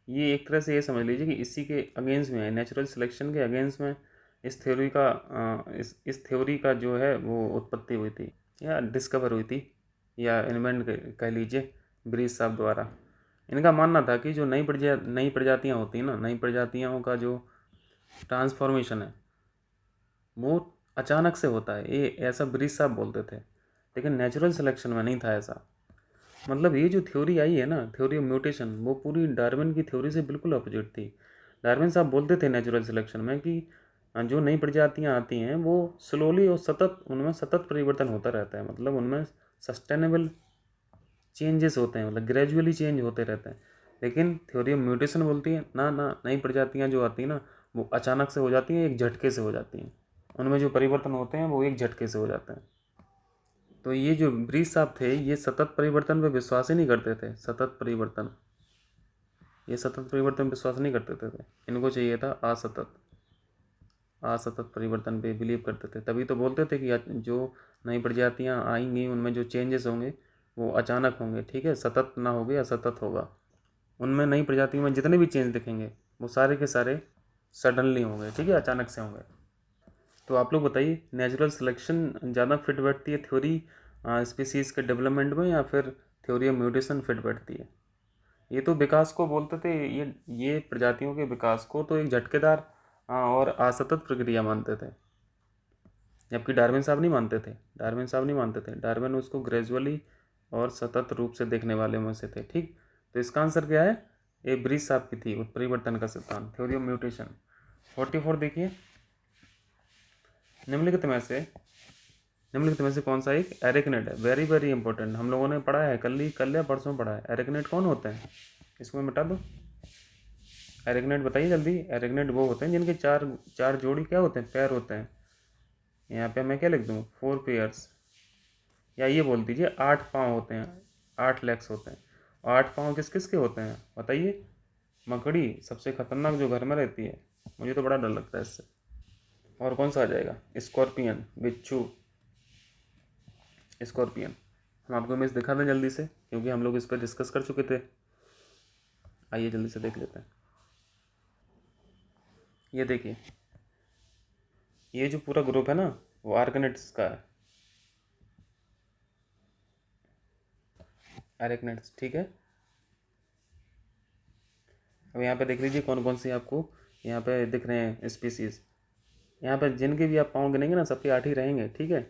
ये एक तरह से ये समझ लीजिए कि इसी के अगेंस्ट में है, नेचुरल सिलेक्शन के अगेंस्ट में इस थ्योरी का इस थ्योरी का जो है वो उत्पत्ति हुई थी या डिस्कवर हुई थी, या इन्वेंट कह लीजिए, ब्रीज साहब द्वारा। इनका मानना था कि जो नई प्रजातियाँ होती हैं ना, नई प्रजातियों का जो ट्रांसफॉर्मेशन है वो अचानक से होता है, ये ऐसा ब्रीज साहब बोलते थे, लेकिन नेचुरल सिलेक्शन में नहीं था ऐसा। मतलब ये जो थ्योरी आई है ना, थ्योरी ऑफ म्यूटेशन, वो पूरी डार्विन की थ्योरी से बिल्कुल अपोजिट थी। डार्विन साहब बोलते थे नेचुरल सिलेक्शन में कि जो नई प्रजातियां आती हैं वो स्लोली और सतत, उनमें सतत परिवर्तन होता रहता है, मतलब उनमें सस्टेनेबल चेंजेस होते हैं, मतलब ग्रेजुअली चेंज होते रहते हैं। लेकिन थ्योरी ऑफ म्यूटेशन बोलती है ना, नई प्रजातियाँ जो आती हैं ना वो अचानक से हो जाती हैं, एक झटके से हो जाती हैं, उनमें जो परिवर्तन होते हैं वो एक झटके से हो जाते हैं। तो ये जो ब्रीज साहब थे ये सतत परिवर्तन पे विश्वास ही नहीं करते थे, सतत परिवर्तन, ये सतत परिवर्तन पे विश्वास नहीं करते थे, इनको चाहिए था असतत, असतत परिवर्तन पे बिलीव करते थे। तभी तो बोलते थे कि जो नई प्रजातियाँ आएंगी उनमें जो चेंजेस होंगे वो अचानक होंगे, ठीक है, सतत ना होगे, असतत होगा। उनमें नई प्रजातियों में जितने भी चेंज दिखेंगे वो सारे के सारे सडनली होंगे, ठीक है, अचानक से होंगे। तो आप लोग बताइए, नेचुरल सिलेक्शन ज़्यादा फिट बैठती है थ्योरी स्पीसीज़ के डेवलपमेंट में, या फिर थ्योरी ऑफ म्यूटेशन फिट बैठती है? ये तो विकास को बोलते थे, ये प्रजातियों के विकास को तो एक झटकेदार और असतत प्रक्रिया मानते थे, जबकि डार्विन साहब नहीं मानते थे। डार्विन उसको ग्रेजुअली और सतत रूप से देखने वाले में से थे, ठीक। तो इसका आंसर क्या है? ये ब्रीज साहब की थी उत्परिवर्तन का सिद्धांत, थ्योरी ऑफ म्यूटेशन। 44 देखिए, निम्नलिखित में से कौन सा एक एरिकनेट है? वेरी वेरी इंपॉर्टेंट, हम लोगों ने पढ़ा है, कल या परसों पढ़ा है। एरिकनेट कौन होते हैं? इसको मिटा दो। एरिकनेट बताइए जल्दी। एरिकनेट वो होते हैं जिनके चार जोड़ी क्या होते हैं? पैर होते हैं। यहाँ पे मैं क्या लिख दूँ? 4 पेयर्स, या ये बोल दीजिए 8 पाँव होते हैं, 8 लेग्स होते हैं। और 8 पाँव किस किस के होते हैं बताइए? मकड़ी सबसे खतरनाक जो घर में रहती है, मुझे तो बड़ा डर लगता है इससे। और कौन सा आ जाएगा? स्कॉर्पियन, बिच्छू, स्कॉर्पियन। हम आपको इमेज दिखा दें जल्दी से, क्योंकि हम लोग इस पर डिस्कस कर चुके थे। आइए जल्दी से देख लेते हैं। ये देखिए, ये जो पूरा ग्रुप है ना, वो आर्कनेट्स का है, आर्कनेट्स, ठीक है। अब यहाँ पे देख लीजिए कौन कौन सी आपको यहाँ पे दिख रहे हैं स्पीसीज। यहाँ पे जिनके भी आप पाँव गिनेंगे ना, सबके 8 ही रहेंगे, ठीक है।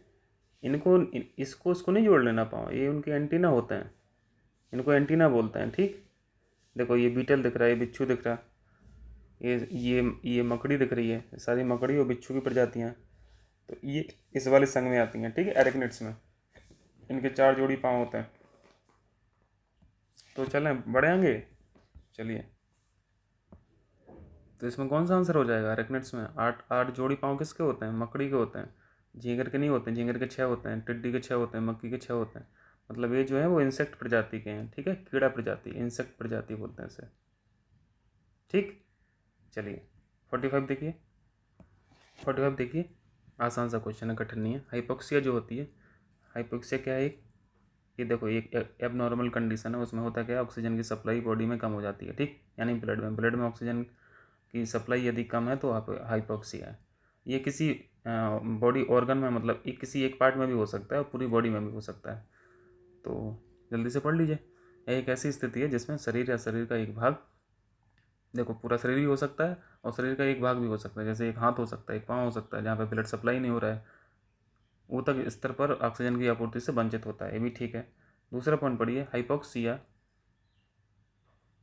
इसको नहीं जोड़ लेना पाँव, ये उनके एंटीना होते हैं, इनको एंटीना बोलते हैं, ठीक। देखो ये बीटल दिख रहा है, ये बिच्छू दिख रहा है, ये मकड़ी दिख रही है, सारी मकड़ी और बिच्छू की प्रजातियाँ। तो ये इस वाले संघ में आती हैं, ठीक है, एरिकनेट्स में। इनके 4 जोड़ी पाँव होते हैं। तो चलें बढ़े आगे, चलिए। तो इसमें कौन सा आंसर हो जाएगा? एरिकनेट्स में 8 जोड़ी पाँव किसके होते हैं? मकड़ी के होते हैं। झींगर के नहीं होते हैं, झींगर के 6 होते हैं, टिड्डी के 6 होते हैं, मक्खी के 6 होते हैं। मतलब ये जो है वो इंसेक्ट प्रजाति के हैं, ठीक है, कीड़ा प्रजाति, इंसेक्ट प्रजाति बोलते हैं इसे, ठीक। चलिए 45 देखिए। 45 देखिए, आसान सा क्वेश्चन है, कठिन नहीं है। हाइपोक्सिया जो होती है, हाइपोक्सिया क्या है? ये देखो, एक एब नॉर्मल कंडीशन है, उसमें होता क्या है? ऑक्सीजन की सप्लाई बॉडी में कम हो जाती है, ठीक, यानी ब्लड में ऑक्सीजन की सप्लाई यदि कम है तो आप हाइपोक्सिया है। ये किसी बॉडी ऑर्गन में, मतलब किसी एक पार्ट में भी हो सकता है और पूरी बॉडी में भी हो सकता है। तो जल्दी से पढ़ लीजिए। एक ऐसी स्थिति है जिसमें शरीर या शरीर का एक भाग, देखो पूरा शरीर ही हो सकता है और शरीर का एक भाग भी हो सकता है, जैसे एक हाथ हो सकता है, एक पाँव हो सकता है, जहाँ पे ब्लड सप्लाई नहीं हो रहा है, ऊतक स्तर पर ऑक्सीजन की आपूर्ति से वंचित होता है, ये भी ठीक है। दूसरा पॉइंट पढ़िए, हाइपोक्सिया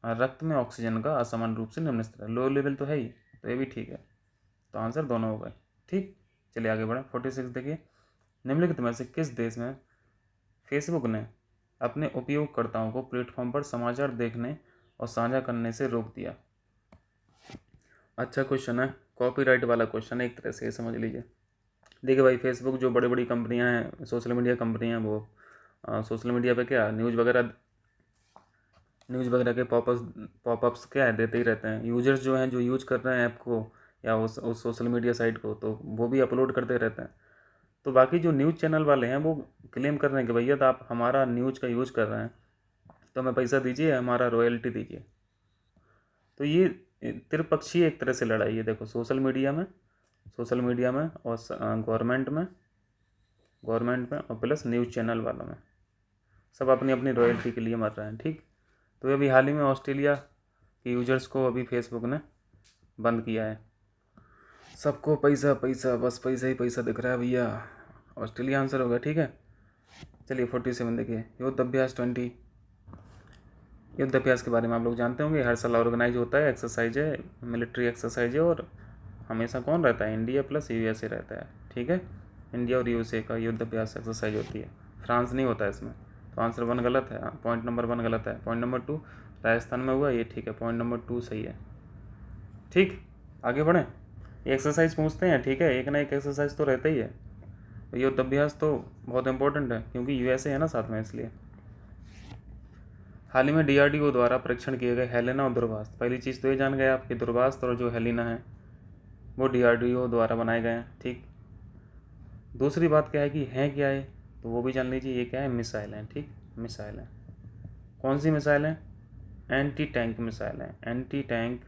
रक्त में ऑक्सीजन का असमान रूप से निम्न स्तर है, लो लेवल तो है ही, तो ये भी ठीक है। तो आंसर दोनों हो गए, ठीक। चलिए आगे बढ़ें। 46 देखिए, निम्नलिखित में से किस देश में फेसबुक ने अपने उपयोगकर्ताओं को प्लेटफॉर्म पर समाचार देखने और साझा करने से रोक दिया? अच्छा क्वेश्चन है, कॉपीराइट वाला क्वेश्चन है एक तरह से, ये समझ लीजिए। देखिए भाई, फेसबुक जो बड़ी बड़ी कंपनियां हैं, सोशल मीडिया कंपनियां, वो सोशल मीडिया पे क्या न्यूज़ वगैरह के पॉपअप्स क्या है, देते ही रहते हैं। यूजर्स जो हैं, जो यूज कर रहे हैं ऐप को या उस सोशल मीडिया साइट को, तो वो भी अपलोड करते रहते हैं। तो बाकी जो न्यूज़ चैनल वाले हैं वो क्लेम कर रहे हैं कि भैया तो आप हमारा न्यूज़ का यूज कर रहे हैं तो हमें पैसा दीजिए, हमारा रॉयल्टी दीजिए। तो ये त्रिपक्षीय एक तरह से लड़ाई है, देखो सोशल मीडिया में और गवर्नमेंट में और प्लस न्यूज़ चैनल वालों में, सब अपनी अपनी रॉयल्टी के लिए मर रहे हैं, ठीक। तो अभी हाल ही में ऑस्ट्रेलिया के यूजर्स को अभी फेसबुक ने बंद किया है। सबको पैसा पैसा, बस पैसा ही पैसा दिख रहा है भैया। ऑस्ट्रेलिया आंसर होगा, ठीक है। चलिए 47 देखिए, युद्ध अभ्यास के बारे में आप लोग जानते होंगे, हर साल ऑर्गेनाइज होता है, एक्सरसाइज है, मिलिट्री एक्सरसाइज है, और हमेशा कौन रहता है? इंडिया प्लस यूएसए रहता है, ठीक है। इंडिया और यूएसए का युद्ध अभ्यास एक्सरसाइज होती है, फ्रांस नहीं होता है इसमें। तो आंसर 1 गलत है, पॉइंट नंबर 1 गलत है। पॉइंट नंबर 2 राजस्थान में हुआ, ये ठीक है, पॉइंट नंबर 2 सही है, ठीक। आगे बढ़ें, ये एक्सरसाइज पूछते हैं, ठीक है, एक ना एक एक्सरसाइज तो रहता ही है। युद्ध अभ्यास तो बहुत इंपॉर्टेंट है क्योंकि यूएसए है ना साथ में, इसलिए। हाल ही में डीआरडीओ द्वारा परीक्षण किए गए हेलेना और दूरभाष, पहली चीज़ तो ये जान गए आप कि दूरभाष और जो हेलिना है वो डीआरडीओ द्वारा बनाए गए हैं, ठीक। दूसरी बात क्या है कि हैं क्या है, तो वो भी जान लीजिए, ये क्या है? मिसाइल हैं, ठीक, मिसाइल हैं। कौन सी मिसाइल हैं? एंटी टैंक मिसाइल हैं, एंटी टैंक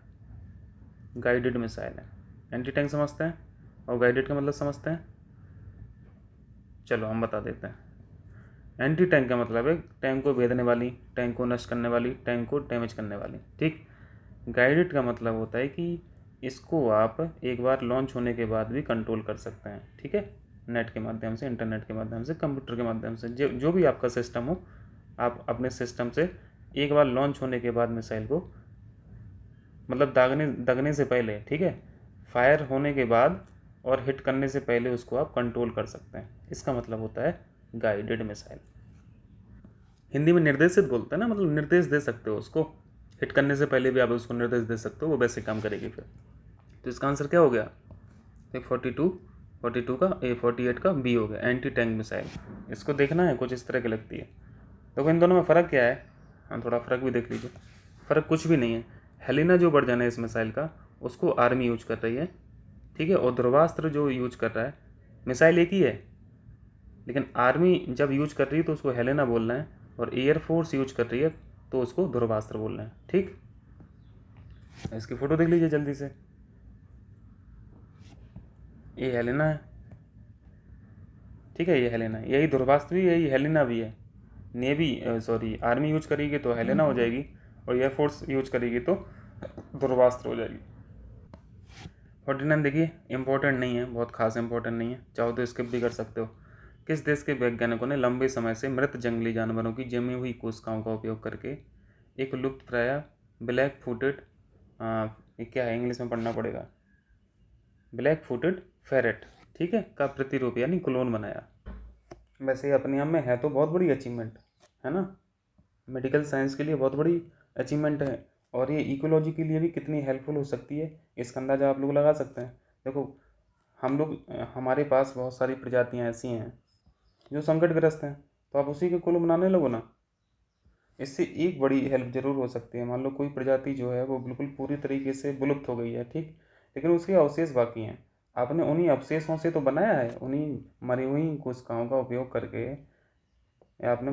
गाइडेड मिसाइल है। एंटी टैंक समझते हैं और गाइडेड का मतलब समझते हैं। चलो हम बता देते हैं। एंटी टैंक का मतलब है टैंक को भेदने वाली, टैंक को नष्ट करने वाली, टैंक को डैमेज करने वाली। ठीक। गाइडेड का मतलब होता है कि इसको आप एक बार लॉन्च होने के बाद भी कंट्रोल कर सकते हैं। ठीक है, नेट के माध्यम से, इंटरनेट के माध्यम से, कंप्यूटर के माध्यम से, जो भी आपका सिस्टम हो, आप अपने सिस्टम से एक बार लॉन्च होने के बाद मिसाइल को, मतलब दगने से पहले, ठीक है, फायर होने के बाद और हिट करने से पहले उसको आप कंट्रोल कर सकते हैं। इसका मतलब होता है गाइडेड मिसाइल। हिंदी में निर्देशित बोलते हैं ना, मतलब निर्देश दे सकते हो उसको, हिट करने से पहले भी आप उसको निर्देश दे सकते हो, वो वैसे काम करेगी फिर। तो इसका आंसर क्या हो गया? 42 का 48 का बी हो गया, एंटी टैंक मिसाइल। इसको देखना है, कुछ इस तरह की लगती है। देखो इन दोनों में फ़र्क क्या है, हाँ थोड़ा फ़र्क भी देख लीजिए। फ़र्क कुछ भी नहीं है। हेलिना जो वर्जन है इस मिसाइल का, उसको आर्मी यूज कर रही है, ठीक है, और ध्रुवास्त्र जो यूज कर रहा है, मिसाइल एक ही है, लेकिन आर्मी जब यूज कर रही है तो उसको हेलेना बोलना है, और एयरफोर्स यूज कर रही है तो उसको ध्रुवास्त्र बोलना है। ठीक, इसकी फ़ोटो देख लीजिए जल्दी से। ये हेलेना है, ठीक है, ये हेलेना है, यही ध्रुवास्त्र भी, यही हेलेना भी है। नेवी सॉरी आर्मी यूज करेगी तो हेलेना हो जाएगी, और एयरफोर्स यूज करेगी तो ध्रुवास्त्र हो जाएगी। 49 देखिए, इंपॉर्टेंट नहीं है, बहुत खास इंपॉर्टेंट नहीं है, चाहो तो स्किप भी कर सकते हो। किस देश के वैज्ञानिकों ने लंबे समय से मृत जंगली जानवरों की जमी हुई कोशिकाओं का उपयोग करके एक लुप्तप्राय ब्लैक फुटेड, ये क्या है, इंग्लिश में पढ़ना पड़ेगा, ब्लैक फुटेड फेरेट, ठीक है, का प्रतिरूप यानी क्लोन बनाया? वैसे अपने आप में है तो बहुत बड़ी अचीवमेंट है ना, मेडिकल साइंस के लिए बहुत बड़ी अचीवमेंट है, और ये इकोलॉजी के लिए भी कितनी हेल्पफुल हो सकती है, इसका अंदाज़ा आप लोग लगा सकते हैं। देखो हम लोग, हमारे पास बहुत सारी प्रजातियां ऐसी हैं जो संकटग्रस्त हैं, तो आप उसी के कुल बनाने लगो ना, इससे एक बड़ी हेल्प जरूर हो सकती है। मान लो कोई प्रजाति जो है वो बिल्कुल पूरी तरीके से विलुप्त हो गई है, ठीक, लेकिन उसके अवशेष बाकी हैं, आपने उन्हीं अवशेषों से तो बनाया है, उन्हीं मरी हुई कोशिकाओं का उपयोग करके, या आपने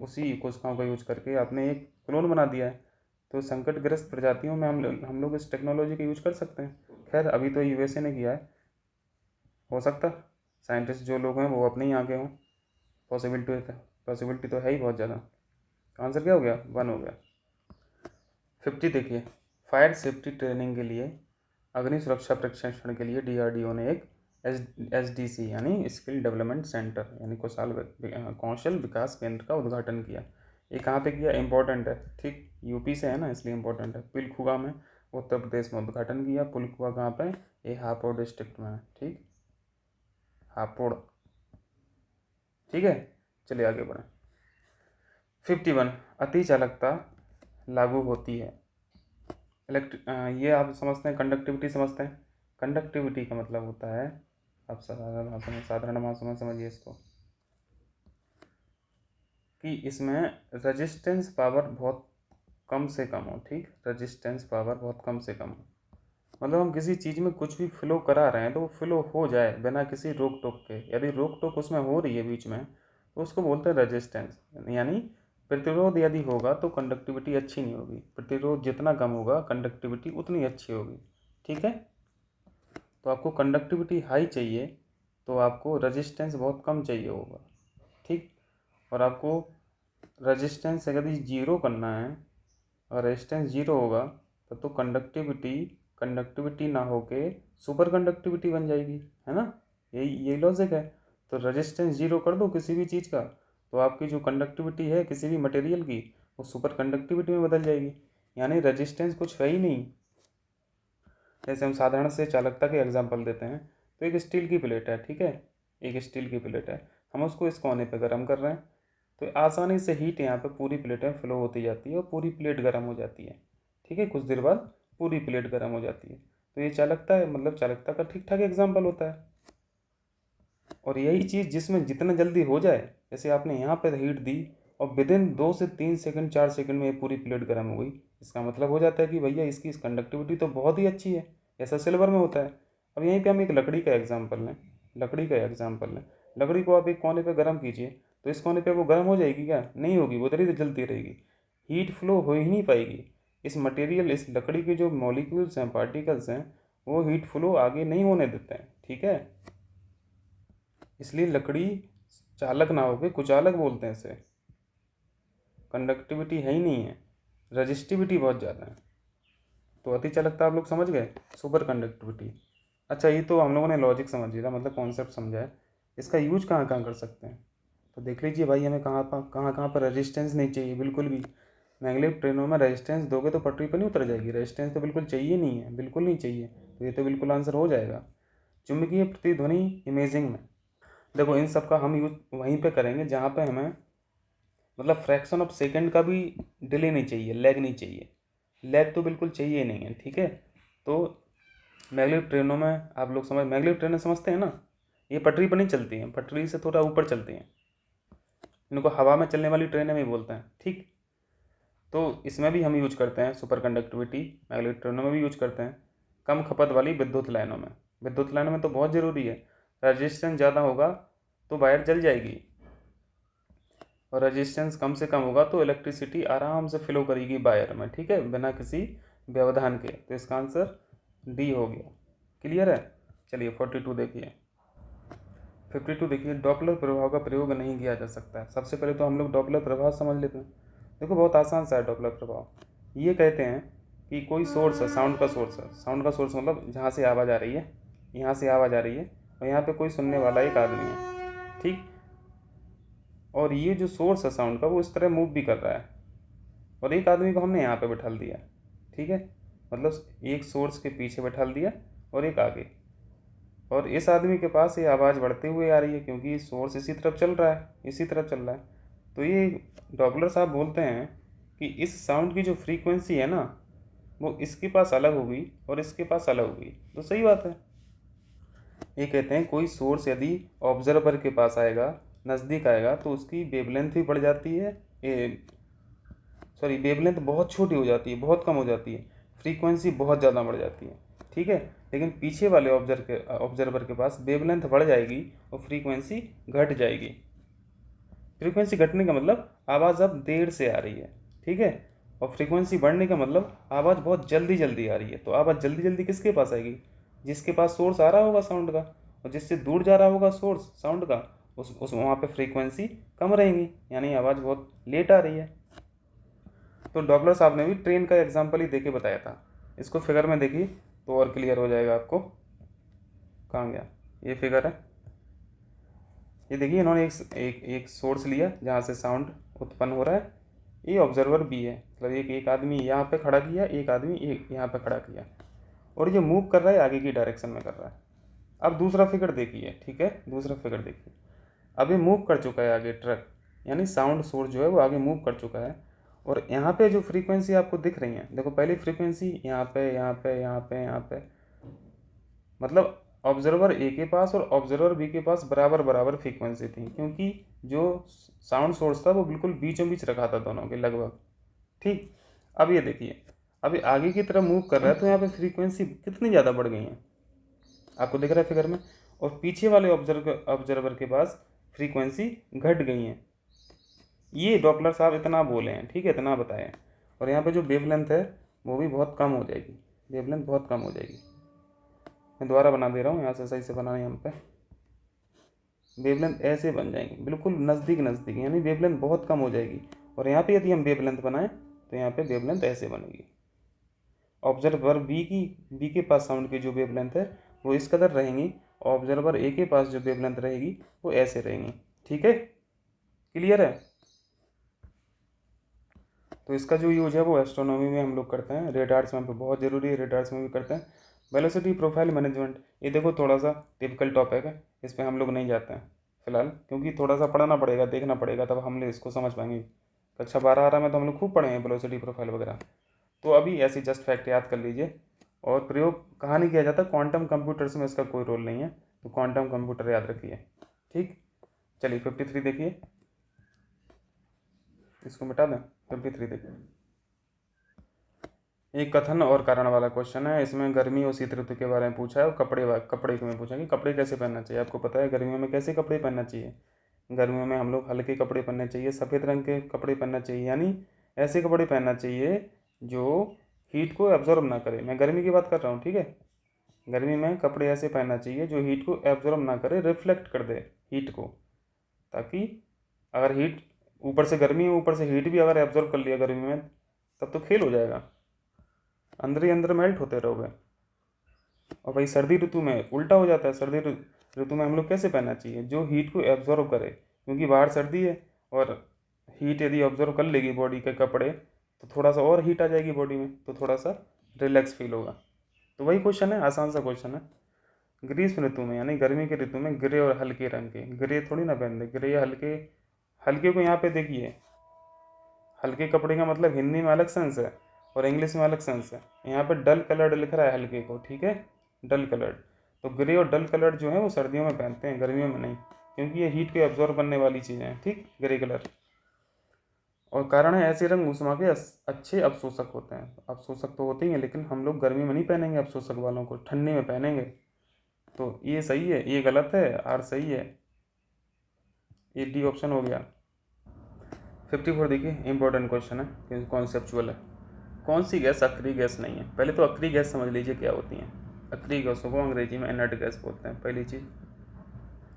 उसी कोशिकाओं का यूज करके आपने एक क्लोन बना दिया है। तो संकटग्रस्त प्रजातियों में हम लोग इस टेक्नोलॉजी का यूज कर सकते हैं। खैर अभी तो यूएसए ने किया है, हो सकता साइंटिस्ट जो लोग हैं वो अपने ही आगे हों, पॉसिबिलिटी तो है ही बहुत ज़्यादा। आंसर क्या हो गया? 1 हो गया। 50 देखिए, फायर सेफ्टी ट्रेनिंग के लिए, अग्नि सुरक्षा प्रशिक्षण के लिए डीआरडीओ ने एक एसडीसी यानी स्किल डेवलपमेंट सेंटर यानी कौशल विकास केंद्र का उद्घाटन किया। ये कहाँ पे किया? इंपॉर्टेंट है, ठीक, यूपी से है ना इसलिए इंपॉर्टेंट है। पिलखुआ में, उत्तर प्रदेश में उद्घाटन किया। पिलखुआ कहाँ पे? ये हापुड़ डिस्ट्रिक्ट में है, ठीक, हापुड़, ठीक है। चलिए आगे बढ़ें। 51, अति चालकता लागू होती है। ये आप समझते हैं, कंडक्टिविटी समझते हैं। कंडक्टिविटी का मतलब होता है, आप साधारण भाषा में समझिए इसको, कि इसमें रेजिस्टेंस पावर बहुत कम से कम हो, ठीक, रेजिस्टेंस पावर बहुत कम से कम हो, मतलब हम किसी चीज़ में कुछ भी फ्लो करा रहे हैं तो वो फ्लो हो जाए बिना किसी रोक टोक के। यदि रोक टोक उसमें हो रही है बीच में तो उसको बोलते हैं रेजिस्टेंस, यानी प्रतिरोध यदि होगा तो कंडक्टिविटी अच्छी नहीं होगी, प्रतिरोध जितना कम होगा कंडक्टिविटी उतनी अच्छी होगी, ठीक है। तो आपको कंडक्टिविटी हाई चाहिए तो आपको रेजिस्टेंस बहुत कम चाहिए होगा, ठीक, और आपको रेजिस्टेंस यदि जीरो करना है और रेजिस्टेंस जीरो होगा तब तो कंडक्टिविटी ना होके सुपर कंडक्टिविटी बन जाएगी, है ना, यही लॉजिक है। तो रेजिस्टेंस जीरो कर दो किसी भी चीज़ का तो आपकी जो कंडक्टिविटी है किसी भी मटेरियल की वो सुपर कंडक्टिविटी में बदल जाएगी, यानी रेजिस्टेंस कुछ है ही नहीं। जैसे हम साधारण से चालकता के एग्जांपल देते हैं, तो एक स्टील की प्लेट है, ठीक है, एक स्टील की प्लेट है, हम उसको इस कोने पे गर्म कर रहे हैं, तो आसानी से हीट यहाँ पे पूरी प्लेट में फ्लो होती जाती है और पूरी प्लेट गर्म हो जाती है, ठीक है, कुछ देर बाद पूरी प्लेट गर्म हो जाती है। तो ये चालकता है, मतलब चालकता का ठीक ठाक एग्जाम्पल होता है। और यही चीज़ जिसमें जितना जल्दी हो जाए, जैसे आपने यहाँ पर हीट दी और विदिन 2 से 3 सेकंड 4 सेकंड में ये पूरी प्लेट गर्म हो गई, इसका मतलब हो जाता है कि भैया इसकी कंडक्टिविटी तो बहुत ही अच्छी है, ऐसा सिल्वर में होता है। अब यहीं पे हम एक लकड़ी का एग्जाम्पल लें, लकड़ी को आप एक कोने पे गर्म कीजिए तो इस कोने पे वो गर्म हो जाएगी क्या? नहीं होगी, वो उधर ही जलती रहेगी, हीट फ्लो हो ही नहीं पाएगी। इस मटेरियल, इस लकड़ी के जो मॉलिक्यूल्स हैं, पार्टिकल्स हैं, वो हीट फ्लो आगे नहीं होने देते हैं, ठीक है। इसलिए लकड़ी चालक ना होकर कुचालक बोलते हैं इसे। कंडक्टिविटी है ही नहीं है, रजिस्टिविटी बहुत ज़्यादा है। तो अति चालकता आप लोग समझ गए, सुपर कंडक्टिविटी। अच्छा, ये तो हम लोगों ने लॉजिक समझ लिया, मतलब कॉन्सेप्ट समझा है। इसका यूज कहाँ कहाँ कर सकते हैं तो देख लीजिए भाई। हमें कहाँ पर रेजिस्टेंस नहीं चाहिए बिल्कुल भी। मैग्लेव ट्रेनों में रेजिस्टेंस दोगे तो पटरी पर नहीं उतर जाएगी। रेजिस्टेंस तो बिल्कुल चाहिए नहीं है, बिल्कुल नहीं चाहिए। तो ये तो बिल्कुल आंसर हो जाएगा। चुंबकीय प्रतिध्वनि इमेजिंग में देखो, इन सब का हम यूज वहीं पे करेंगे जहाँ पे हमें मतलब फ्रैक्शन ऑफ सेकंड का भी डिले नहीं चाहिए, लैग नहीं चाहिए। लैग तो बिल्कुल चाहिए ही नहीं है, ठीक है। तो मैग्लेव ट्रेनों में आप लोग मैग्लेव ट्रेनें समझते हैं ना, ये पटरी पर नहीं चलती हैं, पटरी से थोड़ा ऊपर चलती हैं। इनको हवा में चलने वाली ट्रेनें भी बोलते हैं, ठीक। तो इसमें भी हम यूज करते हैं सुपर कंडक्टिविटी, मैग्लेव ट्रेनों में भी यूज करते हैं। कम खपत वाली विद्युत लाइनों में, विद्युत लाइनों में तो बहुत ज़रूरी है। रजिस्टेंस ज़्यादा होगा तो वायर जल जाएगी, और रजिस्टेंस कम से कम होगा तो इलेक्ट्रिसिटी आराम से फ्लो करेगी वायर में, ठीक है, बिना किसी व्यवधान के। तो इसका आंसर डी हो गया। क्लियर है। चलिए 42 देखिए। 52 देखिए, डॉपलर प्रभाव का प्रयोग नहीं किया जा सकता है। सबसे पहले तो हम लोग डॉपलर प्रभाव समझ लेते हैं। देखो बहुत आसान सा है डॉपलर प्रभाव। ये कहते हैं कि कोई सोर्स है, साउंड का सोर्स है। साउंड का सोर्स मतलब जहाँ से आवाज़ आ रही है, यहाँ से आवाज़ आ रही है, और यहाँ पे कोई सुनने वाला एक आदमी है, ठीक। और ये जो सोर्स है साउंड का, वो इस तरह मूव भी कर रहा है, और एक आदमी को हमने यहाँ पे बैठा दिया, ठीक है। मतलब एक सोर्स के पीछे बैठा दिया और एक आगे, और इस आदमी के पास ये आवाज़ बढ़ते हुए आ रही है क्योंकि सोर्स इसी तरफ चल रहा है, इसी तरफ चल रहा है। तो ये डॉपलर साहब बोलते हैं कि इस साउंड की जो फ्रीक्वेंसी है ना, वो इसके पास अलग होगी और इसके पास अलग होगी। तो सही बात है। ये कहते हैं कोई सोर्स यदि ऑब्जर्वर के पास आएगा, नज़दीक आएगा, तो उसकी वेवलेंथ भी बढ़ जाती है, वेवलेंथ बहुत छोटी हो जाती है, बहुत कम हो जाती है, फ्रीक्वेंसी बहुत ज़्यादा बढ़ जाती है, ठीक है। लेकिन पीछे वाले ऑब्जर्वर के पास वेवलेंथ बढ़ जाएगी और फ्रीक्वेंसी घट जाएगी। फ्रीक्वेंसी घटने का मतलब आवाज़ अब देर से आ रही है, ठीक है। और फ्रीक्वेंसी बढ़ने का मतलब आवाज़ बहुत जल्दी जल्दी आ रही है। तो आवाज़ जल्दी जल्दी किसके पास आएगी? जिसके पास सोर्स आ रहा होगा साउंड का, और जिससे दूर जा रहा होगा सोर्स साउंड का, उस वहाँ पे फ्रीक्वेंसी कम रहेगी, यानी आवाज़ बहुत लेट आ रही है। तो डॉपलर साहब ने भी ट्रेन का एग्जाम्पल ही देके बताया था। इसको फिगर में देखिए तो और क्लियर हो जाएगा आपको। कहाँ गया? ये फिगर है, ये देखिए। इन्होंने एक सोर्स लिया जहाँ से साउंड उत्पन्न हो रहा है। ये ऑब्जर्वर भी है, मतलब एक आदमी यहाँ पे खड़ा किया, एक आदमी एक यहाँ पे खड़ा किया, और ये मूव कर रहा है, आगे की डायरेक्शन में कर रहा है। अब दूसरा फिगर देखिए, ठीक है, दूसरा फिगर देखिए। अब ये मूव कर चुका है आगे ट्रक, यानी साउंड सोर्स जो है वो आगे मूव कर चुका है। और यहाँ पे जो फ्रीक्वेंसी आपको दिख रही है, देखो पहली फ्रीक्वेंसी यहाँ पे, यहाँ पे, यहाँ पे, यहाँ पे, मतलब ऑब्जर्वर ए के पास और ऑब्जर्वर बी के पास बराबर बराबर फ्रीक्वेंसी थी, क्योंकि जो साउंड सोर्स था वो बिल्कुल बीचों बीच रखा था दोनों के लगभग, ठीक। अब ये देखिए, अभी आगे की तरफ मूव कर रहा है तो यहाँ पे फ्रीक्वेंसी कितनी ज़्यादा बढ़ गई है, आपको दिख रहा है फिगर में। और पीछे वाले ऑब्जर्वर के पास फ्रीक्वेंसी घट गई है। ये डॉपलर साहब इतना बोले हैं, ठीक है, इतना बताएं। और यहाँ पे जो वेवलेंथ है वो भी बहुत कम हो जाएगी, वेवलेंथ बहुत कम हो जाएगी। मैं दोबारा बना दे रहा हूँ, यहाँ से सही से बनाना है। यहाँ पे वेवलेंथ ऐसे बन जाएंगी बिल्कुल नज़दीक नज़दीक, यानी वेवलेंथ बहुत कम हो जाएगी। और यहाँ पे यदि हम वेवलेंथ बनाएं तो यहाँ पे वेवलेंथ ऐसे बनेगी। ऑब्जर्वर बी के पास साउंड की जो वेवलेंथ है वो इस कदर रहेंगी, ऑब्जर्वर ए के पास जो वेवलेंथ रहेगी वो ऐसे रहेंगी, ठीक है। क्लियर है। तो इसका जो यूज है वो एस्ट्रोनॉमी में हम लोग करते हैं, रेडार्स में बहुत ज़रूरी है, रेडार्स में भी करते हैं। वेलोसिटी प्रोफाइल मैनेजमेंट, ये देखो थोड़ा सा टिपिकल टॉपिक है, इस पर हम लोग नहीं जाते हैं फिलहाल, क्योंकि थोड़ा सा पढ़ना पड़ेगा, देखना पड़ेगा, तब हम लोग इसको समझ पाएंगे। कक्षा 12 में तो हम लोग खूब पढ़े हैं वेलोसिटी प्रोफाइल वगैरह। तो अभी ऐसी जस्ट फैक्ट याद कर लीजिए। और प्रयोग कहाँ नहीं किया जाता, क्वांटम कंप्यूटर्स में इसका कोई रोल नहीं है, तो क्वांटम कंप्यूटर याद रखिए, ठीक। चलिए 53 देखिए, इसको मिटा दें। 53 देखिए, एक कथन और कारण वाला क्वेश्चन है। इसमें गर्मी और शीत ऋतु के बारे में पूछा है, और कपड़े में पूछा कि कपड़े कैसे पहनना चाहिए। आपको पता है गर्मियों में कैसे कपड़े पहनना चाहिए। गर्मियों में हम लोग हल्के कपड़े पहनने चाहिए, सफ़ेद रंग के कपड़े पहनना चाहिए, यानी ऐसे कपड़े पहनना चाहिए जो हीट को एब्जॉर्ब ना करे। मैं गर्मी की बात कर रहा हूँ, ठीक है। गर्मी में कपड़े ऐसे पहनना चाहिए जो हीट को एब्जॉर्ब ना करे, रिफ्लेक्ट कर दे हीट को, ताकि अगर हीट ऊपर से गर्मी है, ऊपर से हीट भी अगर एब्जॉर्ब कर लिया गर्मी में, तब तो फेल हो जाएगा, अंदर ही अंदर मेल्ट होते रहोगे। और भाई सर्दी ऋतु में उल्टा हो जाता है। सर्दी ऋतु में हम लोग कैसे पहनना चाहिए, जो हीट को एब्जॉर्ब करे, क्योंकि बाहर सर्दी है और हीट यदि ऑब्जर्व कर लेगी बॉडी के कपड़े, तो थोड़ा सा और हीट आ जाएगी बॉडी में, तो थोड़ा सा रिलैक्स फील होगा। तो वही क्वेश्चन है, आसान सा क्वेश्चन है। ग्रीष्म ऋतु में यानी गर्मी के ऋतु में ग्रे और हल्के रंग के, ग्रे थोड़ी ना पहन दे, ग्रे या हल्के, हल्के को यहाँ पे देखिए, हल्के कपड़े का मतलब हिंदी में अलग सेंस है और इंग्लिश में अलग सेंस है। यहाँ पे डल कलर्ड लिख रहा है हल्के को, ठीक है, डल कलर्ड। तो ग्रे और डल कलर्ड जो है वो सर्दियों में पहनते हैं, गर्मियों में नहीं, क्योंकि ये हीट को एब्जॉर्ब करने वाली चीज़ें हैं, ठीक, ग्रे कलर। और कारण है ऐसे रंग ऊष्मा के अच्छे अवशोषक होते हैं। अवशोषक तो होते ही हैं, लेकिन हम लोग गर्मी में नहीं पहनेंगे अवशोषक वालों को, ठंडी में पहनेंगे। तो ये सही है, ये गलत है, आर सही है, ये डी ऑप्शन हो गया। 54 देखिए, इंपॉर्टेंट क्वेश्चन है क्योंकि कॉन्सेप्चुअल है। कौन सी गैस अक्रिय गैस नहीं है? पहले तो अक्रिय गैस समझ लीजिए क्या होती हैं। अक्रिय गैसों को अंग्रेजी में इनर्ट गैस बोलते हैं। पहली चीज़,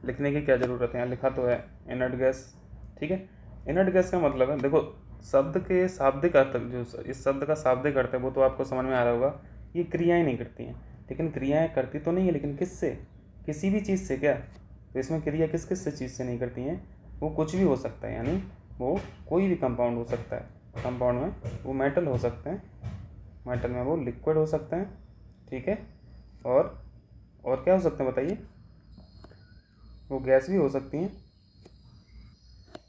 लिखने की क्या ज़रूरत है, यहाँ लिखा तो है इनर्ट गैस, ठीक है। इनर्ट गैस का मतलब है, देखो शब्द के शाब्दिक अर्थ, जो इस शब्द का शाब्दिक अर्थ है वो तो आपको समझ में आ रहा होगा। ये क्रियाएं नहीं करती हैं, लेकिन क्रियाएं करती तो नहीं है, लेकिन किससे, किसी भी चीज़ से क्या, तो इसमें क्रिया किस किस से चीज़ से नहीं करती हैं, वो कुछ भी हो सकता है, यानी वो कोई भी कंपाउंड हो सकता है। कंपाउंड में वो मेटल हो सकते हैं, मेटल में वो लिक्विड हो सकते हैं, ठीक है, और क्या हो सकते हैं बताइए, वो गैस भी हो सकती हैं।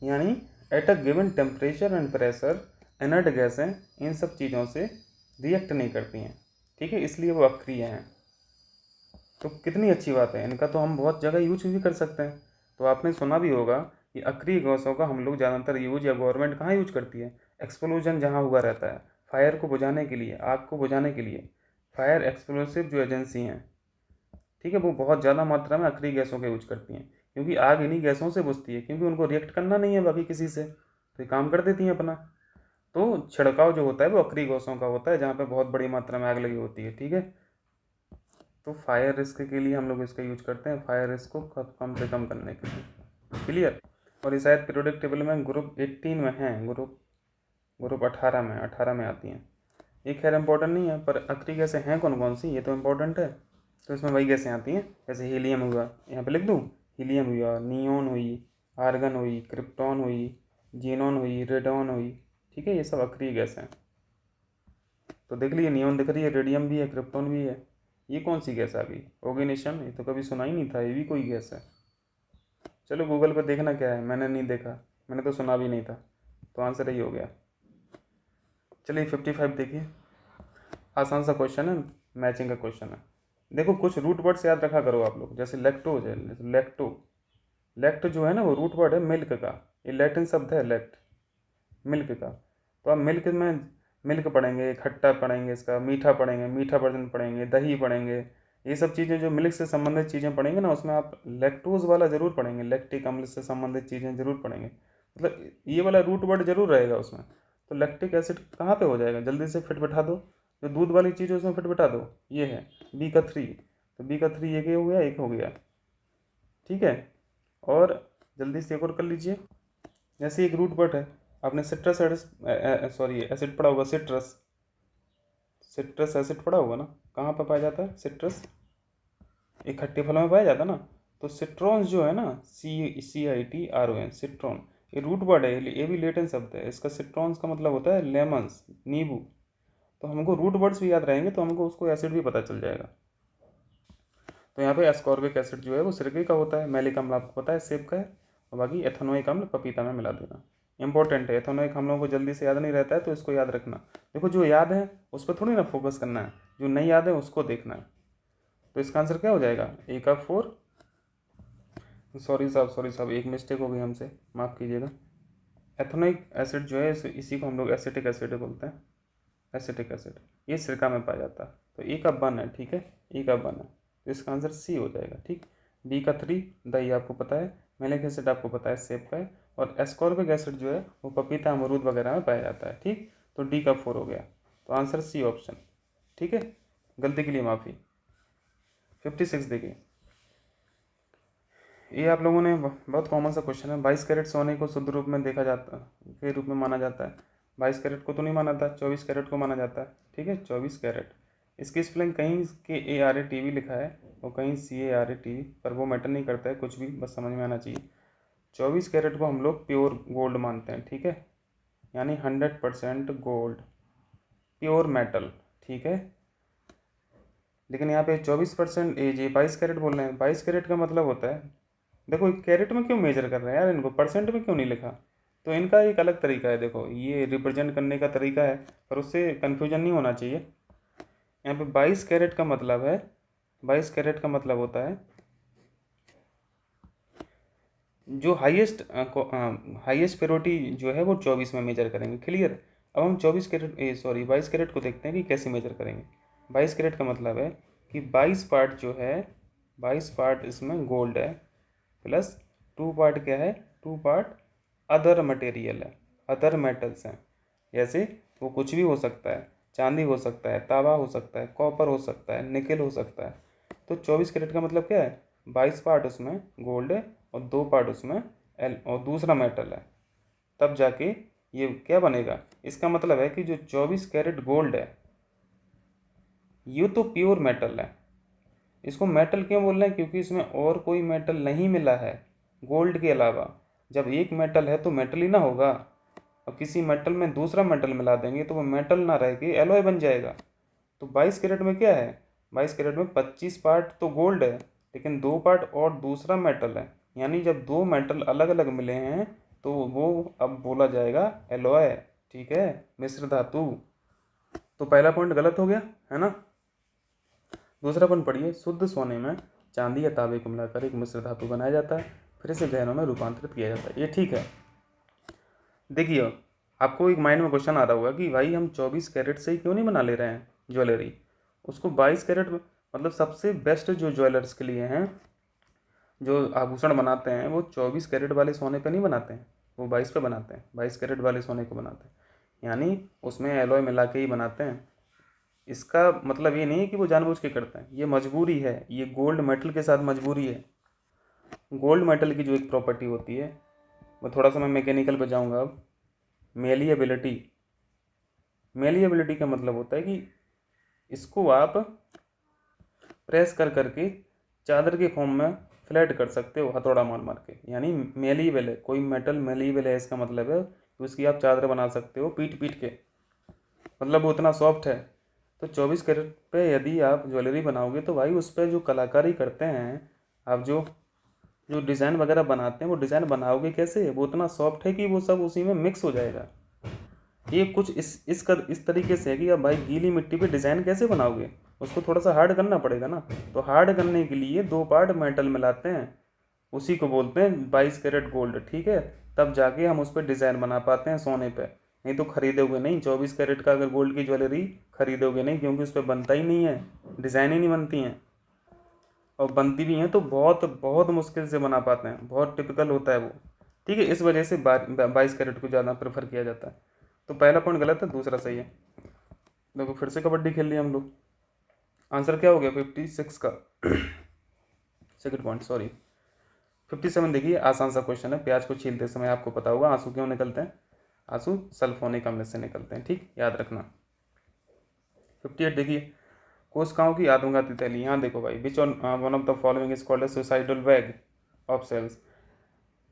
यानी at a given temperature and pressure inert गैसें इन सब चीज़ों से रिएक्ट नहीं करती हैं, ठीक है, इसलिए वो अक्रिय हैं। तो कितनी अच्छी बात है, इनका तो हम बहुत जगह यूज भी कर सकते हैं। तो आपने सुना भी होगा कि अक्रिय गैसों का हम लोग ज़्यादातर यूज, या गवर्नमेंट कहाँ यूज करती है, एक्सप्लोजन जहाँ हुआ रहता है, फायर को बुझाने के लिए, आग को बुझाने के लिए, फायर एक्सप्लोसिव जो एजेंसी हैं, ठीक है, वो बहुत ज़्यादा मात्रा में अक्रिय गैसों का यूज करती हैं, क्योंकि आग इन्हीं गैसों से बुझती है, क्योंकि उनको रिएक्ट करना नहीं है बाकी किसी से, तो ये काम कर देती हैं अपना। तो छिड़काव जो होता है वो अक्रिय गैसों का होता है, जहाँ पे बहुत बड़ी मात्रा में आग लगी होती है, ठीक है। तो फायर रिस्क के लिए हम लोग इसका यूज करते हैं, फायर रिस्क को कम से कम करने के लिए, क्लियर। और ये शायद पीरियोडिक टेबल में ग्रुप 18 में है, ग्रुप 18 में आती हैं। ये खैर इंपॉर्टेंट नहीं है, पर अक्रिय गैसें हैं कौन कौन सी, ये तो इम्पोर्टेंट है। तो इसमें वही गैसें आती हैं, जैसे हीलियम हुआ, यहाँ पे लिख दूँ, हीलियम हुआ, नियोन हुई, आर्गन हुई, क्रिप्टॉन हुई, जीनॉन हुई, रेडॉन हुई, ठीक है, ये सब अक्रिय गैस हैं। तो देख लीजिए, नियोन दिख रही है, रेडियम भी है, क्रिप्टॉन भी है। ये कौन सी गैस आ गई, ओगेनेशन, ये तो कभी सुना ही नहीं था, ये भी कोई गैस है। चलो गूगल पर देखना क्या है, मैंने नहीं देखा, मैंने तो सुना भी नहीं था, तो आंसर यही हो गया। चलिए 55 देखिए, आसान सा क्वेश्चन है, मैचिंग का क्वेश्चन है। देखो कुछ रूट वर्ड्स याद रखा करो आप लोग, जैसे लैक्टोज है, लैक्टो, लैक्ट जो है ना वो रूट वर्ड है मिल्क का, ये लैटिन शब्द है लैक्ट, मिल्क का। तो आप मिल्क में मिल्क पढ़ेंगे, खट्टा पढ़ेंगे, इसका मीठा पढ़ेंगे, मीठा वर्जन पढ़ेंगे, दही पढ़ेंगे, ये सब चीज़ें जो मिल्क से संबंधित चीज़ें पढ़ेंगे ना, उसमें आप लैक्टोज वाला जरूर पढ़ेंगे, लैक्टिक अम्ल से संबंधित चीज़ें जरूर पढ़ेंगे, मतलब ये वाला रूट वर्ड जरूर रहेगा उसमें। तो लैक्टिक एसिड कहाँ पे हो जाएगा, जल्दी से फिट बैठा दो, जो दूध वाली चीज़ है उसमें फिट बैठा दो, ये है बी का 3, तो बी का 3 एक हो गया, एक हो गया, ठीक है। और जल्दी से एक और कर लीजिए, जैसे एक रूट वर्ड है, आपने सिट्रस सॉरी एसिड पढ़ा होगा, सिट्रस, सिट्रस एसिड पढ़ा होगा ना, कहाँ पर पाया जाता है सिट्रस, एक खट्टे फलों में पाया जाता है ना। तो सिट्रॉन्स जो है ना, CITRON, सिट्रॉन, ये रूट वर्ड है, ये भी लेटिन शब्द है, इसका सिट्रॉन्स का मतलब होता है लेमन्स, नींबू। तो हमको रूट वर्ड्स भी याद रहेंगे तो हमको उसको एसिड भी पता चल जाएगा। तो यहाँ पे एस्कॉर्बिक एसिड जो है वो सिरके का होता है, मैलिक अम्ल आपको पता है सेब का है, और बाकी एथेनोइक अम्ल पपीता में मिला देना। इंपॉर्टेंट है, एथेनोइक हम लोगों को जल्दी से याद नहीं रहता है, तो इसको याद रखना। देखो जो याद है उस पर थोड़ी ना फोकस करना है, जो नहीं याद है उसको देखना है। तो इसका आंसर क्या हो जाएगा, ए का 4, सॉरी साहब एक मिस्टेक हो गई हमसे, माफ़ कीजिएगा। एथेनोइक एसिड जो है इसी को हम लोग एसिटिक एसिड बोलते हैं, एसिटिक एसिड, ये सिरका में पाया जाता है। तो ए का 1 है, ठीक है, ए का 1 है, तो इसका आंसर सी हो जाएगा, ठीक। बी का 3 दही आपको पता है, मैलिक एसिड आपको पता है सेब का है, और एस्कॉर्बिक एसिड जो है वो पपीता, अमरूद वगैरह में पाया जाता है, ठीक। तो डी का 4 हो गया। तो आंसर सी ऑप्शन। ठीक है, गलती के लिए माफ़ी। 56 देखिए, ये आप लोगों ने बहुत कॉमन सा क्वेश्चन है। 22 कैरेट सोने को शुद्ध रूप में देखा जाता के रूप में माना जाता है। 22 कैरेट को तो नहीं माना था, 24 कैरेट को माना जाता है। ठीक है, 24 कैरेट। इसकी स्पेलिंग कहीं KARATV लिखा है और कहीं CARATV, पर वो मैटर नहीं करता है कुछ भी, बस समझ में आना चाहिए। 24 कैरेट को हम लोग प्योर गोल्ड मानते हैं। ठीक है, यानी 100% गोल्ड, प्योर मेटल। ठीक है, लेकिन यहाँ पे 24% ये 22 कैरेट बोल रहे हैं। 22 कैरेट का मतलब होता है, देखो कैरेट में क्यों मेजर कर रहे हैं यार, इनको परसेंट में क्यों नहीं लिखा? तो इनका एक अलग तरीका है, देखो ये रिप्रेजेंट करने का तरीका है, पर उससे कन्फ्यूजन नहीं होना चाहिए। यहाँ पे 22 कैरेट का मतलब है, 22 कैरेट का मतलब होता है जो हाईएस्ट प्योरिटी जो है वो 24 में मेजर करेंगे। क्लियर? अब हम 22 कैरेट को देखते हैं कि कैसे मेजर करेंगे। 22 कैरेट का मतलब है कि 22 पार्ट जो है, 22 पार्ट इसमें गोल्ड है, प्लस 2 पार्ट क्या है, 2 पार्ट अदर मटेरियल है, अदर मेटल्स हैं। जैसे वो कुछ भी हो सकता है, चांदी हो सकता है, तांबा हो सकता है, कॉपर हो सकता है, निकेल हो सकता है। तो 24 कैरेट का मतलब क्या है, 22 पार्ट उसमें गोल्ड है और 2 पार्ट उसमें और दूसरा मेटल है, तब जाके ये क्या बनेगा। इसका मतलब है कि जो 24 कैरेट गोल्ड है ये तो प्योर मेटल है। इसको मेटल क्यों बोल रहे हैं, क्योंकि इसमें और कोई मेटल नहीं मिला है गोल्ड के अलावा। जब एक मेटल है तो मेटल ही ना होगा, और किसी मेटल में दूसरा मेटल मिला देंगे तो वो मेटल ना रह के एलॉय बन जाएगा। तो 22 कैरेट में क्या है, 22 कैरेट में 25 पार्ट तो गोल्ड है, लेकिन 2 पार्ट और दूसरा मेटल है। यानी जब 2 मेटल अलग अलग मिले हैं तो वो अब बोला जाएगा एलॉय। ठीक है, मिश्र धातु। तो पहला पॉइंट गलत हो गया है ना। दूसरा पॉइंट पढ़िए, शुद्ध सोने में चांदी या तांबे को मिलाकर एक मिश्र धातु बनाया जाता है, फिर इसे गहनों में रूपांतरित किया जाता है। ये ठीक है। देखिए, आपको एक माइंड में क्वेश्चन आ रहा होगा कि भाई हम 24 कैरेट से ही क्यों नहीं बना ले रहे हैं ज्वेलरी, उसको 22 कैरेट मतलब सबसे बेस्ट जो ज्वेलर्स के लिए हैं, जो आभूषण बनाते हैं वो 24 कैरेट वाले सोने पे नहीं बनाते हैं, वो 22 पे बनाते हैं, 22 कैरेट वाले सोने को बनाते हैं, यानी उसमें एलॉय मिला के ही बनाते हैं। इसका मतलब ये नहीं है कि वो जानबूझ के करते हैं, ये मजबूरी है, ये गोल्ड मेटल के साथ मजबूरी है। गोल्ड मेटल की जो एक प्रॉपर्टी होती है, वो थोड़ा सा मैं मैकेनिकल पे जाऊँगा अब। मेलिएबिलिटी, मेलिएबिलिटी का मतलब होता है कि इसको आप प्रेस कर करके चादर के फॉर्म में फ्लैट कर सकते हो हथौड़ा मार मार के, यानी मेलिएबल है। कोई मेटल मेलिएबल है, इसका मतलब है कि उसकी आप चादर बना सकते हो पीट पीट के, मतलब वो इतना सॉफ्ट है। तो 24 कैरेट पे यदि आप ज्वेलरी बनाओगे तो भाई उस पर जो कलाकारी करते हैं, आप जो जो डिज़ाइन वगैरह बनाते हैं, वो डिज़ाइन बनाओगे कैसे, वो इतना सॉफ्ट है कि वो सब उसी में मिक्स हो जाएगा। ये कुछ इस तरीके से है कि आप भाई गीली मिट्टी पे डिज़ाइन कैसे बनाओगे, उसको थोड़ा सा हार्ड करना पड़ेगा ना। तो हार्ड करने के लिए 2 पार्ट मेटल मिलाते हैं, उसी को बोलते हैं 22 कैरेट गोल्ड। ठीक है, तब जाके हम उस पर डिज़ाइन बना पाते हैं सोने पे, नहीं तो खरीदोगे नहीं 24 कैरेट का अगर गोल्ड की ज्वेलरी खरीदोगे नहीं, क्योंकि उस पर बनता ही नहीं है, डिज़ाइन ही नहीं बनती हैं, और बनती भी हैं तो बहुत बहुत मुश्किल से बना पाते हैं, बहुत टिपिकल होता है वो। ठीक है, इस वजह से 22 कैरेट को ज़्यादा प्रेफर किया जाता है। तो पहला पॉइंट गलत है, दूसरा सही है। देखो फिर से कबड्डी खेल लिया हम लोग। आंसर क्या हो गया 56 का सेकंड पॉइंट, सॉरी 57। देखिए आसान सा क्वेश्चन है, प्याज को छीलते समय आपको पता होगा आंसू क्यों निकलते हैं, आंसू सल्फोनिक अम्ल से निकलते हैं। ठीक, याद रखना। 58 देखिए, कोशिकाओं की आत्मघाती थैली। यहाँ देखो भाई, which one of the following is called suicidal वैग ऑफ सेल्स।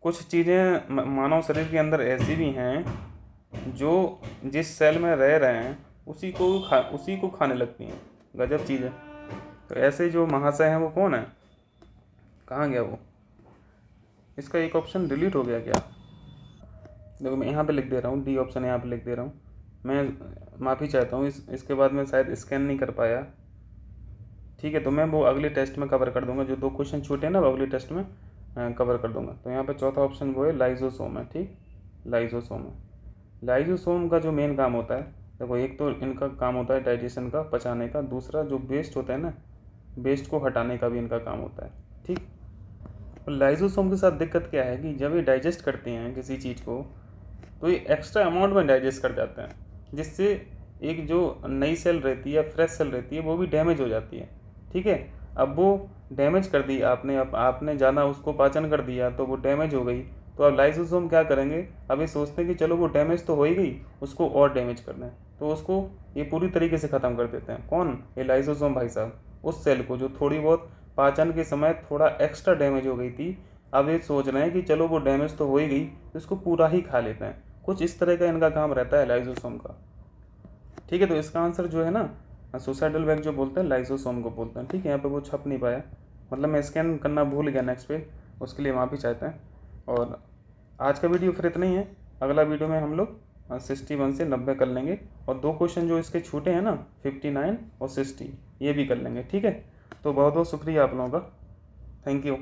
कुछ चीज़ें मानव शरीर के अंदर ऐसी भी हैं जो जिस सेल में रह रहे हैं उसी को खाने लगती हैं। गजब चीज़ है। तो ऐसे जो महाशय हैं वो कौन है, कहाँ गया वो, इसका एक ऑप्शन डिलीट हो गया क्या। देखो मैं यहाँ पे लिख दे रहा हूँ, डी ऑप्शन यहाँ पे लिख दे रहा हूँ। मैं माफ़ी चाहता हूँ, इसके बाद मैं शायद स्कैन नहीं कर पाया। ठीक है, तो मैं वो अगले टेस्ट में कवर कर दूंगा, जो 2 क्वेश्चन छूटे हैं ना वो अगले टेस्ट में कवर कर दूंगा। तो यहाँ पे चौथा ऑप्शन वो है लाइजोसोम है। ठीक, लाइजोसोम है। लाइजोसोम का जो मेन काम होता है, देखो एक तो इनका काम होता है डाइजेशन का, पचाने का, दूसरा जो वेस्ट होता है ना, वेस्ट को हटाने का भी इनका काम होता है। ठीक, और लाइजोसोम के साथ दिक्कत क्या है कि जब ये डाइजेस्ट करते हैं किसी चीज़ को तो ये एक्स्ट्रा अमाउंट में डाइजेस्ट कर जाते हैं, जिससे एक जो नई सेल रहती है, फ्रेश सेल रहती है, वो भी डैमेज हो जाती है। ठीक है, अब वो डैमेज कर दी आपने, अब आपने ज़्यादा उसको पाचन कर दिया तो वो डैमेज हो गई। तो अब लाइसोसोम क्या करेंगे, अब ये सोचते हैं कि चलो वो डैमेज तो हो ही गई, उसको और डैमेज करना है, तो उसको ये पूरी तरीके से ख़त्म कर देते हैं। कौन? ये लाइसोसोम भाई साहब। उस सेल को जो थोड़ी बहुत पाचन के समय थोड़ा एक्स्ट्रा डैमेज हो गई थी, अब ये सोच रहे हैं कि चलो वो डैमेज तो हो ही गई, तो इसको पूरा ही खा लेते हैं। कुछ इस तरह का इनका काम रहता है लाइसोसोम का। ठीक है, तो इसका आंसर जो है ना, सुसाइडल बैग जो बोलते हैं लाइसोसोम को बोलते हैं। ठीक है, यहाँ पे वो छप नहीं पाया, मतलब मैं स्कैन करना भूल गया नेक्स्ट पे, उसके लिए माफ़ी चाहते हैं। और आज का वीडियो फिर इतना ही है। अगला वीडियो में हम लोग 61 से 90 कर लेंगे, और 2 क्वेश्चन जो इसके छूटे हैं ना, 59 और 60, ये भी कर लेंगे। ठीक है, तो बहुत बहुत शुक्रिया आप लोगों का, थैंक यू।